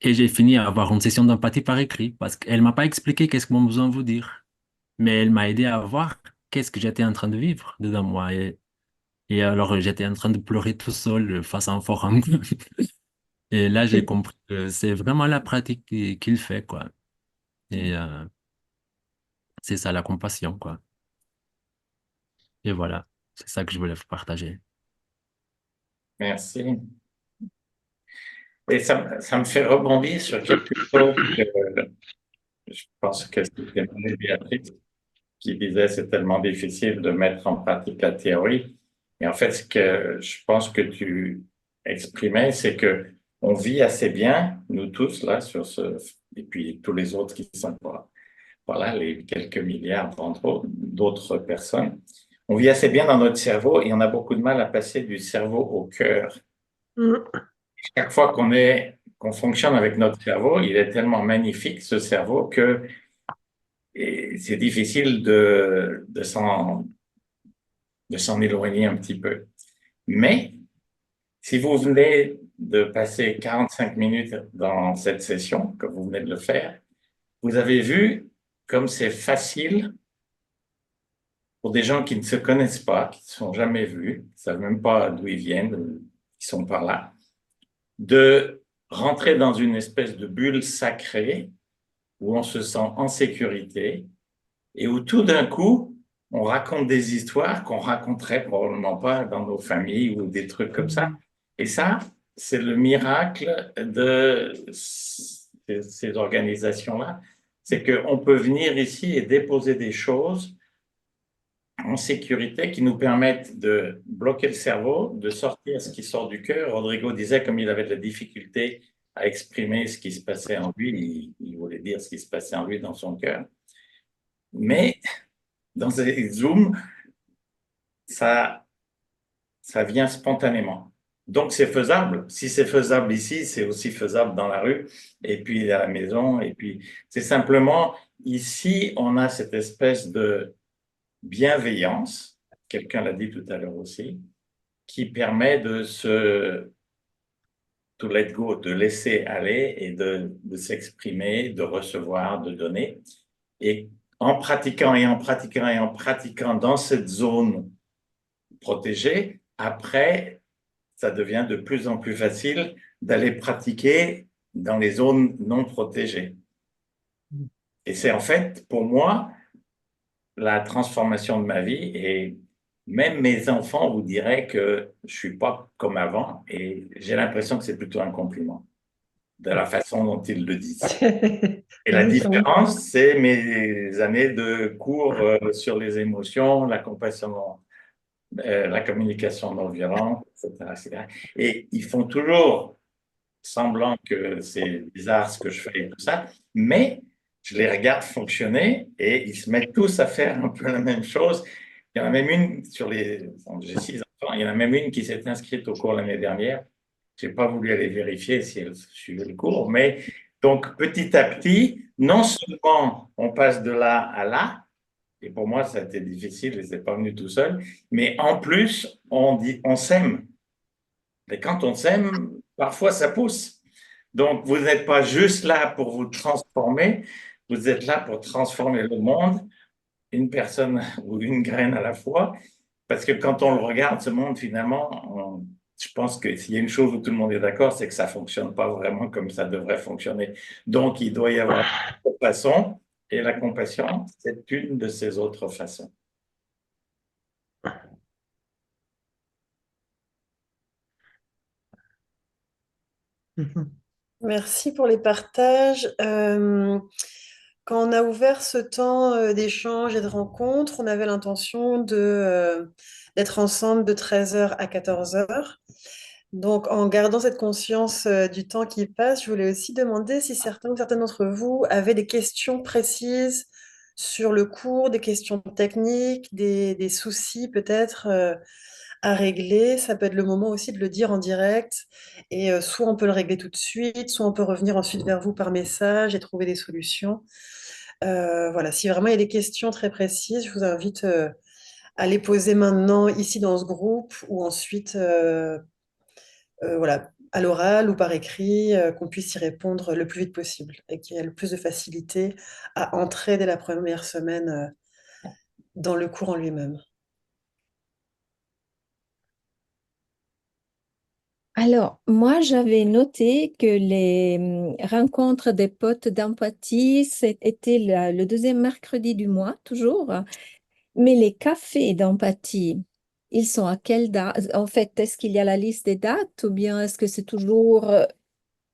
Et j'ai fini à avoir une session d'empathie par écrit parce qu'elle m'a pas expliqué qu'est-ce que mon besoin veut dire. Mais elle m'a aidé à voir qu'est-ce que j'étais en train de vivre dedans moi. Et alors, j'étais en train de pleurer tout seul face à un forum. Et là, j'ai compris que c'est vraiment la pratique qu'il fait, quoi. Et c'est ça, la compassion, quoi. Et voilà, c'est ça que je voulais vous partager. Merci. Et ça me fait rebondir sur quelque chose que je pense que c'était Béatrice qui disait c'est tellement difficile de mettre en pratique la théorie. Et en fait, ce que je pense que tu exprimais, c'est que on vit assez bien, nous tous, là, et puis tous les autres qui sont là, voilà, les quelques milliards d'autres personnes, on vit assez bien dans notre cerveau et on a beaucoup de mal à passer du cerveau au cœur. Chaque fois qu'on fonctionne avec notre cerveau, il est tellement magnifique, ce cerveau, que c'est difficile de s'en éloigner un petit peu. Mais si vous venez de passer 45 minutes dans cette session, comme vous venez de le faire, vous avez vu comme c'est facile pour des gens qui ne se connaissent pas, qui ne se sont jamais vus, qui ne savent même pas d'où ils viennent, qui sont par là, de rentrer dans une espèce de bulle sacrée où on se sent en sécurité et où tout d'un coup, on raconte des histoires qu'on raconterait probablement pas dans nos familles ou des trucs comme ça. Et ça, c'est le miracle de ces organisations-là, c'est qu'on peut venir ici et déposer des choses en sécurité qui nous permettent de bloquer le cerveau, de sortir ce qui sort du cœur. Rodrigo disait comme il avait de la difficulté à exprimer ce qui se passait en lui, il voulait dire ce qui se passait en lui dans son cœur. Mais dans ces Zooms, ça vient spontanément. Donc, c'est faisable. Si c'est faisable ici, c'est aussi faisable dans la rue et puis à la maison. Et puis, c'est simplement, ici, on a cette espèce de bienveillance, quelqu'un l'a dit tout à l'heure aussi, qui permet to let go, de laisser aller et de s'exprimer, de recevoir, de donner. Et en pratiquant et en pratiquant et en pratiquant dans cette zone protégée, après, ça devient de plus en plus facile d'aller pratiquer dans les zones non protégées. Et c'est en fait, pour moi, la transformation de ma vie, et même mes enfants vous diraient que je suis pas comme avant et j'ai l'impression que c'est plutôt un compliment. de la façon dont ils le disent. Et la Oui, oui. différence, c'est mes années de cours sur les émotions, la compassion, la communication non violente, etc., etc. Et ils font toujours semblant que c'est bizarre ce que je fais et tout ça, mais je les regarde fonctionner et ils se mettent tous à faire un peu la même chose. Il y en a même une sur les... bon, j'ai 6 enfants, il y en a même une qui s'est inscrite au cours l'année dernière. Je n'ai pas voulu aller vérifier si elle suivait le cours, mais donc petit à petit, non seulement on passe de là à là, et pour moi ça a été difficile, je n'étais pas venu tout seul, mais en plus on dit on s'aime. Et quand on s'aime, parfois ça pousse. Donc, vous n'êtes pas juste là pour vous transformer, vous êtes là pour transformer le monde, une personne ou une graine à la fois, parce que quand on le regarde, ce monde, finalement, je pense que s'il y a une chose où tout le monde est d'accord, c'est que ça ne fonctionne pas vraiment comme ça devrait fonctionner. Donc, il doit y avoir d'autres façons, et la compassion, c'est une de ces autres façons. Merci pour les partages. Quand on a ouvert ce temps d'échange et de rencontre, on avait l'intention d'être ensemble de 13 h à 14 h. Donc, en gardant cette conscience du temps qui passe, je voulais aussi demander si certains ou certaines d'entre vous avaient des questions précises sur le cours, des questions techniques, des soucis peut-être à régler. Ça peut être le moment aussi de le dire en direct. Et soit on peut le régler tout de suite, soit on peut revenir ensuite vers vous par message et trouver des solutions. Voilà, si vraiment il y a des questions très précises, je vous invite à les poser maintenant ici dans ce groupe ou ensuite voilà, à l'oral ou par écrit, qu'on puisse y répondre le plus vite possible et qu'il y ait le plus de facilité à entrer dès la première semaine dans le cours en lui-même. Alors, moi, j'avais noté que les rencontres des potes d'empathie, c'était le deuxième mercredi du mois, toujours. Mais les cafés d'empathie, ils sont à quelle date? En fait, est-ce qu'il y a la liste des dates ou bien est-ce que c'est toujours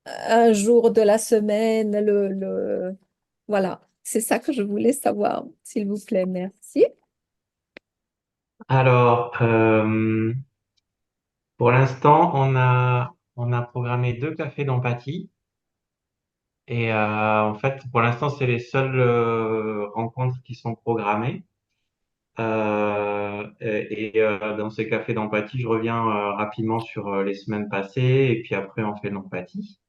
un jour de la semaine? Voilà, c'est ça que je voulais savoir, s'il vous plaît. Merci. Alors, pour l'instant, on a programmé 2 cafés d'empathie. Et en fait, pour l'instant, c'est les seules rencontres qui sont programmées. Dans ces cafés d'empathie, je reviens rapidement sur les semaines passées et puis après, on fait l'empathie.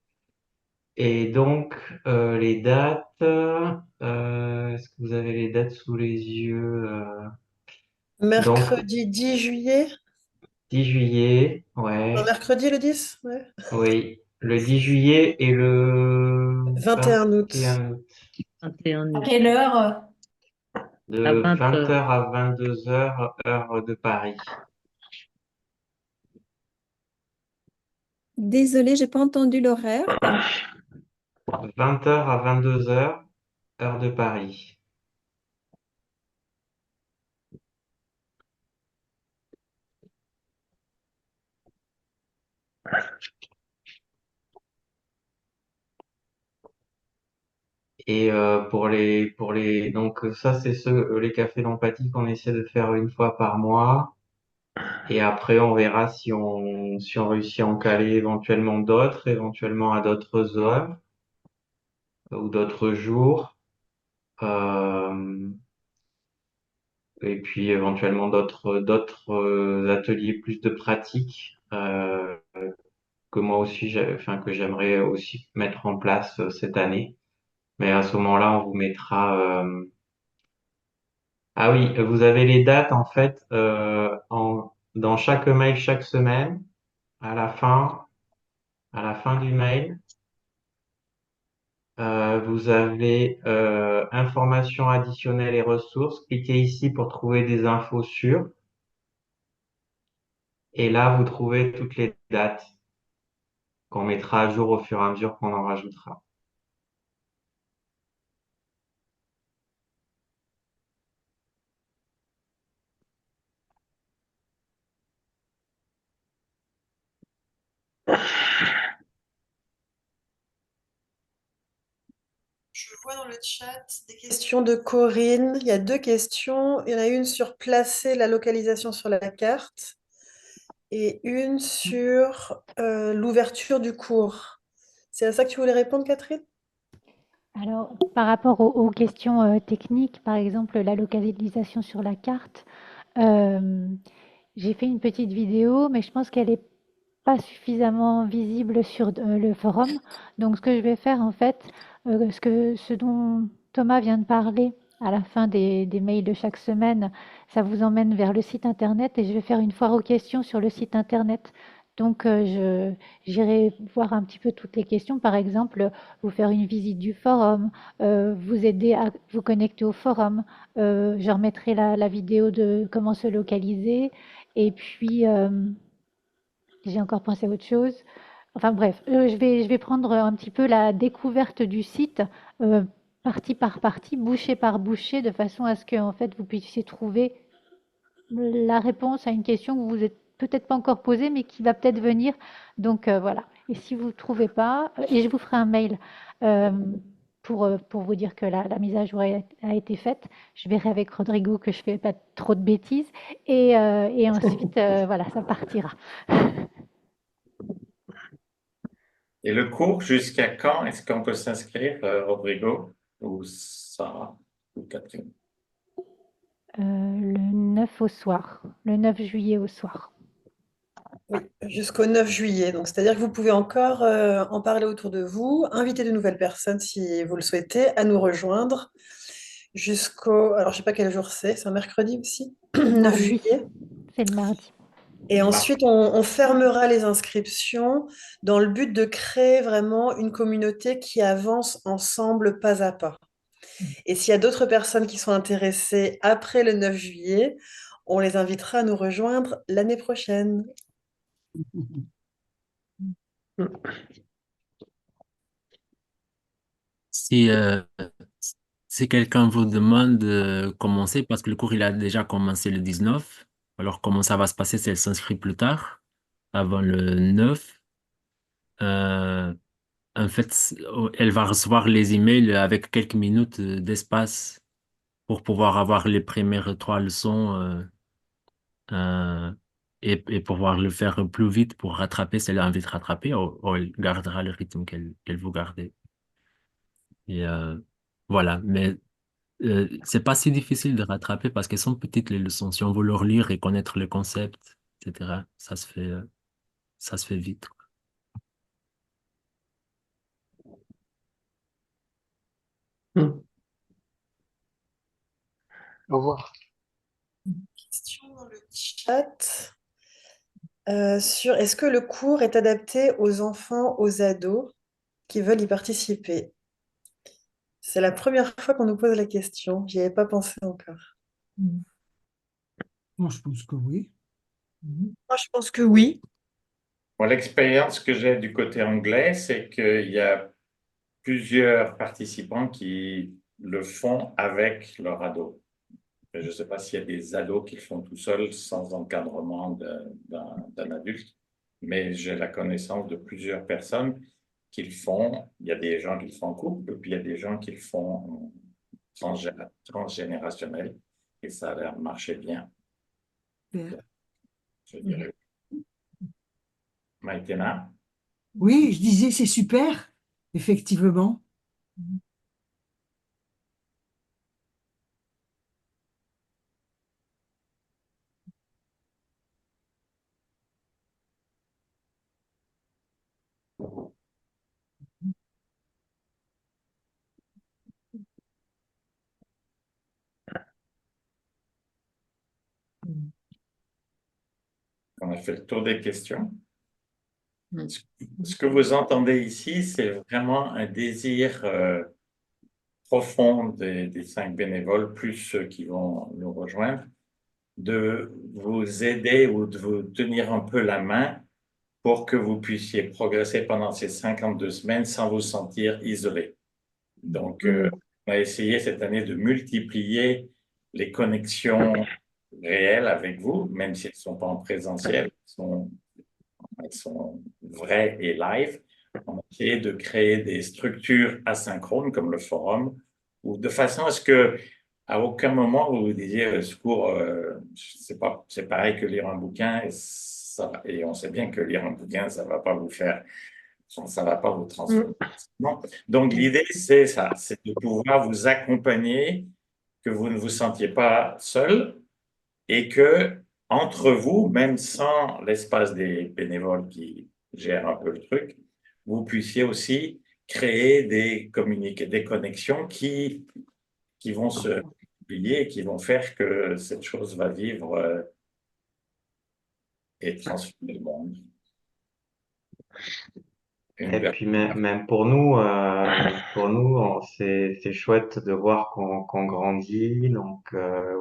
Et donc, les dates, est-ce que vous avez les dates sous les yeux? Donc, Mercredi 10 juillet? 10 juillet, Non, ouais, mercredi le 10? Ouais. oui. Le 10 juillet et le 21 août. 21 août. 21 À août. quelle heure? À De 20 20 heures. heures à 22 heures, heure de Paris. Désolée, j'ai pas entendu l'horaire. 20 heures à 22 heures, heure de Paris. Et donc ça, c'est les cafés d'empathie qu'on essaie de faire une fois par mois. Et après, on verra si on réussit à en caler éventuellement d'autres, éventuellement à d'autres heures ou d'autres jours. Euh, et puis éventuellement d'autres ateliers plus de pratique que moi aussi, enfin, que j'aimerais aussi mettre en place cette année. Mais à ce moment-là, on vous mettra. Ah oui, vous avez les dates en fait dans chaque mail chaque semaine. À la fin, à la fin du mail, vous avez informations additionnelles et ressources. Cliquez ici pour trouver des infos sur. Et là, vous trouvez toutes les dates qu'on mettra à jour au fur et à mesure qu'on en rajoutera. Je vois dans le chat des questions de Corinne. Il y a 2 questions. Il y en a une sur placer la localisation sur la carte et une sur l'ouverture du cours. C'est à ça que tu voulais répondre, Catherine? Alors, par rapport aux questions techniques, par exemple la localisation sur la carte, euh, j'ai fait une petite vidéo, mais je pense qu'elle est pas suffisamment visible sur le forum. Donc, ce que je vais faire, en fait, ce dont Thomas vient de parler à la fin des mails de chaque semaine, ça vous emmène vers le site internet et je vais faire une foire aux questions sur le site internet. Donc, j'irai voir un petit peu toutes les questions. Par exemple, vous faire une visite du forum, vous aider à vous connecter au forum. Je remettrai la vidéo de comment se localiser. Et puis, j'ai encore pensé à autre chose. Enfin bref, je vais prendre un petit peu la découverte du site, euh, partie par partie, bouchée par bouchée, de façon à ce que en fait, vous puissiez trouver la réponse à une question que vous vous êtes peut-être pas encore posée, mais qui va peut-être venir. Donc voilà. Et si vous ne trouvez pas, et je vous ferai un mail euh, pour vous dire que la mise à jour a été faite. Je verrai avec Rodrigo que je fais pas trop de bêtises. Et ensuite, voilà, ça partira. Et le cours, jusqu'à quand est-ce qu'on peut s'inscrire, Rodrigo, ou Sarah, ou Catherine? Le 9 au soir, le 9 juillet au soir. Oui, jusqu'au 9 juillet. Donc, c'est-à-dire que vous pouvez encore en parler autour de vous, inviter de nouvelles personnes si vous le souhaitez, à nous rejoindre jusqu'au... Alors, je sais pas quel jour c'est un mercredi aussi, 9 Mardi, juillet. c'est le mardi. Et ensuite, on fermera les inscriptions dans le but de créer vraiment une communauté qui avance ensemble pas à pas. Et s'il y a d'autres personnes qui sont intéressées après le 9 juillet, on les invitera à nous rejoindre l'année prochaine. Si, si quelqu'un vous demande de commencer, parce que le cours il a déjà commencé le 19, alors comment ça va se passer si elle s'inscrit plus tard, avant le 9? euh, En fait, elle va recevoir les emails avec quelques minutes d'espace pour pouvoir avoir les premières 3 leçons euh, et pouvoir le faire plus vite pour rattraper si elle a envie de rattraper ou elle gardera le rythme qu'elle veut garder. Et voilà, mais c'est pas si difficile de rattraper parce qu'elles sont petites les leçons. Si on veut leur lire et connaître le concept, etc., ça se fait vite. Au revoir. Question dans le chat sur est-ce que le cours est adapté aux enfants, aux ados qui veulent y participer? C'est la première fois qu'on nous pose la question. J'y avais pas pensé encore. Moi, je pense que oui. Moi, je pense que oui. Bon, l'expérience que j'ai du côté anglais, c'est qu'il y a plusieurs participants qui le font avec leur ado. Je ne sais pas s'il y a des ados qui le font tout seuls sans encadrement d'un adulte, mais j'ai la connaissance de plusieurs personnes qui le font. Il y a des gens qui le font en couple, puis il y a des gens qui le font transgénérationnel, et ça a l'air de marcher bien. Je dirais. Maïtena? Oui, je disais, c'est super, effectivement. On a fait le tour des questions. Ce que vous entendez ici, c'est vraiment un désir profond des 5 bénévoles, plus ceux qui vont nous rejoindre, de vous aider ou de vous tenir un peu la main pour que vous puissiez progresser pendant ces 52 semaines sans vous sentir isolé. Donc, on a essayé cette année de multiplier les connexions réelles avec vous, même si elles ne sont pas en présentiel, elles sont vraies et live, on a essayé de créer des structures asynchrones comme le forum, ou de façon à ce que à aucun moment vous vous disiez ce cours, c'est pareil que lire un bouquin, et on sait bien que lire un bouquin, ça va pas vous faire, ça va pas vous transformer. Non. Donc l'idée, c'est ça, c'est de pouvoir vous accompagner, que vous ne vous sentiez pas seul, et que entre vous, même sans l'espace des bénévoles qui gèrent un peu le truc, vous puissiez aussi créer des connexions qui vont se multiplier et qui vont faire que cette chose va vivre et transformer le monde. Et puis même pour nous, c'est chouette de voir qu'on grandit. Donc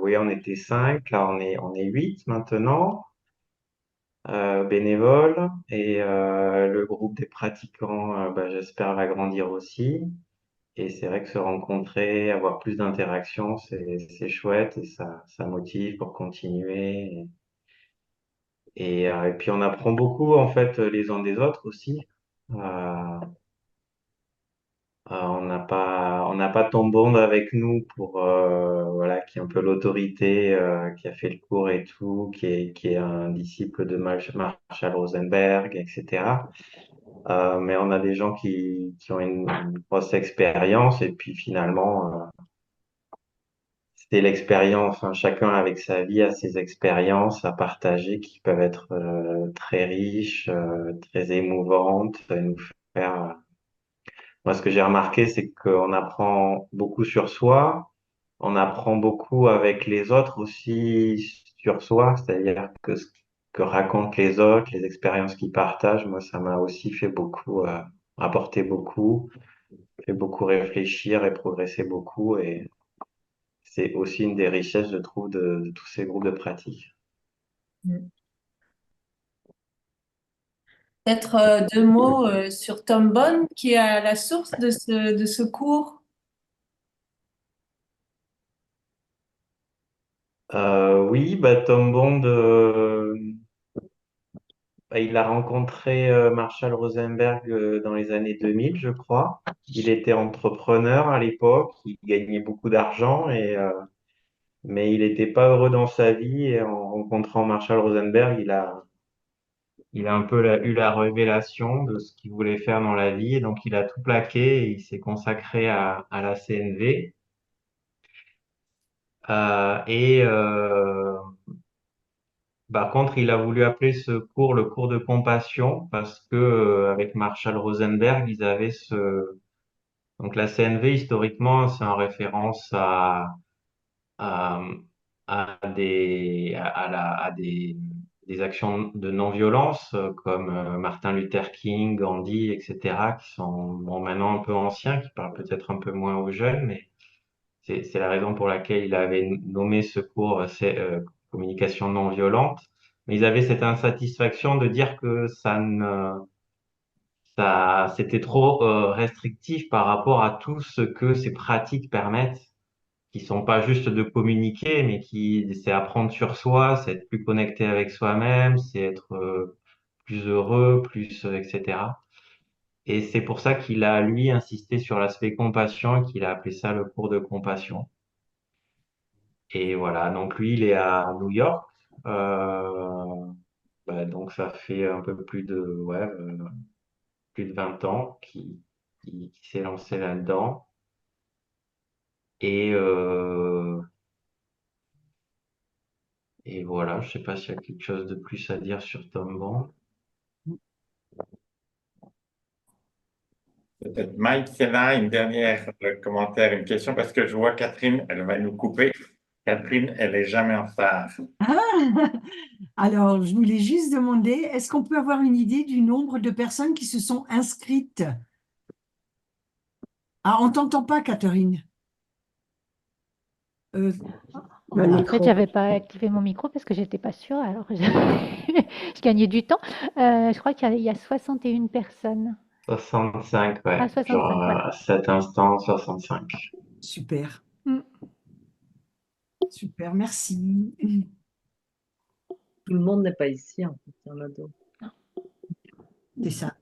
oui, on était 5, là on est 8 maintenant, bénévoles. Et le groupe des pratiquants, bah, j'espère, va grandir aussi. Et c'est vrai que se rencontrer, avoir plus d'interactions, c'est chouette et ça motive pour continuer. Et puis on apprend beaucoup en fait les uns des autres aussi. Euh, on n'a pas Tom Bond avec nous pour voilà, qui est un peu l'autorité, qui a fait le cours et tout, qui est un disciple de Marshall Rosenberg, etc. Mais on a des gens qui ont une grosse expérience et puis finalement c'est l'expérience, enfin, chacun avec sa vie a ses expériences à partager qui peuvent être très riches, très émouvantes, et nous faire. Moi, ce que j'ai remarqué, c'est qu'on apprend beaucoup sur soi, on apprend beaucoup avec les autres aussi sur soi, c'est-à-dire que ce que racontent les autres, les expériences qu'ils partagent, moi, ça m'a aussi fait beaucoup, apporté beaucoup, fait beaucoup réfléchir et progresser beaucoup, et c'est aussi une des richesses, je trouve, de tous ces groupes de pratique. Peut-être deux mots sur Tom Bond, qui est à la source de ce cours. Oui, bah, Tom Bond, bah, il a rencontré Marshall Rosenberg dans les années 2000, je crois. Il était entrepreneur à l'époque, il gagnait beaucoup d'argent, mais il n'était pas heureux dans sa vie. Et en rencontrant Marshall Rosenberg, il a un peu eu la révélation de ce qu'il voulait faire dans la vie. Et donc, il a tout plaqué et il s'est consacré à la CNV. Et par contre, il a voulu appeler ce cours le cours de compassion parce que avec Marshall Rosenberg, ils avaient donc la CNV historiquement, c'est en référence à, des actions de non-violence comme Martin Luther King, Gandhi, etc., qui sont bon, maintenant un peu anciens, qui parlent peut-être un peu moins aux jeunes, mais c'est la raison pour laquelle il avait nommé ce cours communication non violente. Mais ils avaient cette insatisfaction de dire que c'était trop restrictif par rapport à tout ce que ces pratiques permettent, qui sont pas juste de communiquer, mais c'est apprendre sur soi, c'est être plus connecté avec soi-même, c'est être plus heureux, plus, etc. Et c'est pour ça qu'il a, lui, insisté sur l'aspect compassion et qu'il a appelé ça le cours de compassion. Et voilà, donc lui, il est à New York. Bah, donc ça fait un peu plus de 20 ans qu'il s'est lancé là-dedans. Et, euh, et voilà, je sais pas s'il y a quelque chose de plus à dire sur Tom Bond. Peut-être Mike, c'est là une dernière commentaire, une question, parce que je vois Catherine, elle va nous couper. Catherine, elle est jamais en retard. Ah, alors, je voulais juste demander, est-ce qu'on peut avoir une idée du nombre de personnes qui se sont inscrites? Ah, on t'entend pas, Catherine. En fait, j'avais pas activé mon micro parce que j'étais pas sûre, alors je gagnais du temps. Je crois qu'il y a 61 personnes. 65, ouais. Ah, 65, Genre, voilà. à cet instant, 65. Super, Mm. super, merci. Tout le monde n'est pas ici, en fait, il y en a d'autres. C'est ça.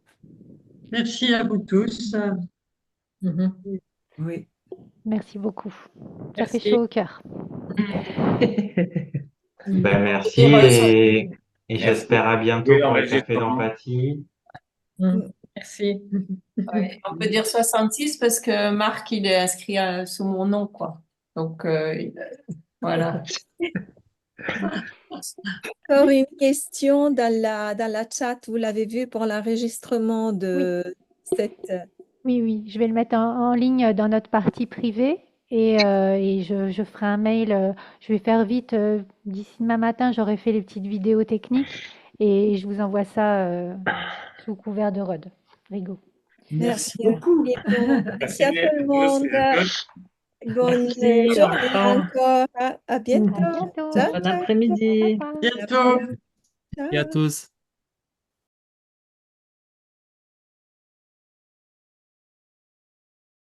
Merci à vous tous. Mhm. Oui. Merci beaucoup. Ça fait Merci. chaud au cœur. Ben, merci Et et Merci. j'espère à Oui, bientôt pour les cafés l'enregistrement. d'empathie. Merci. ouais, on peut dire 66 parce que Marc, il est inscrit sous mon nom, quoi. Donc, voilà. Encore une question dans la chat, vous l'avez vu pour l'enregistrement Oui, de cette... oui, je vais le mettre en ligne dans notre partie privée et je ferai un mail. Je vais faire vite. D'ici demain matin, j'aurai fait les petites vidéos techniques et je vous envoie ça sous couvert de ROD. Rigo. Merci Merci beaucoup. infiniment. Merci à tout le monde. Bonne Merci, au journée revoir. encore. À À bientôt. bientôt. Ciao, Bon ciao. Au après-midi. revoir. Bientôt. Ciao. Et à tous.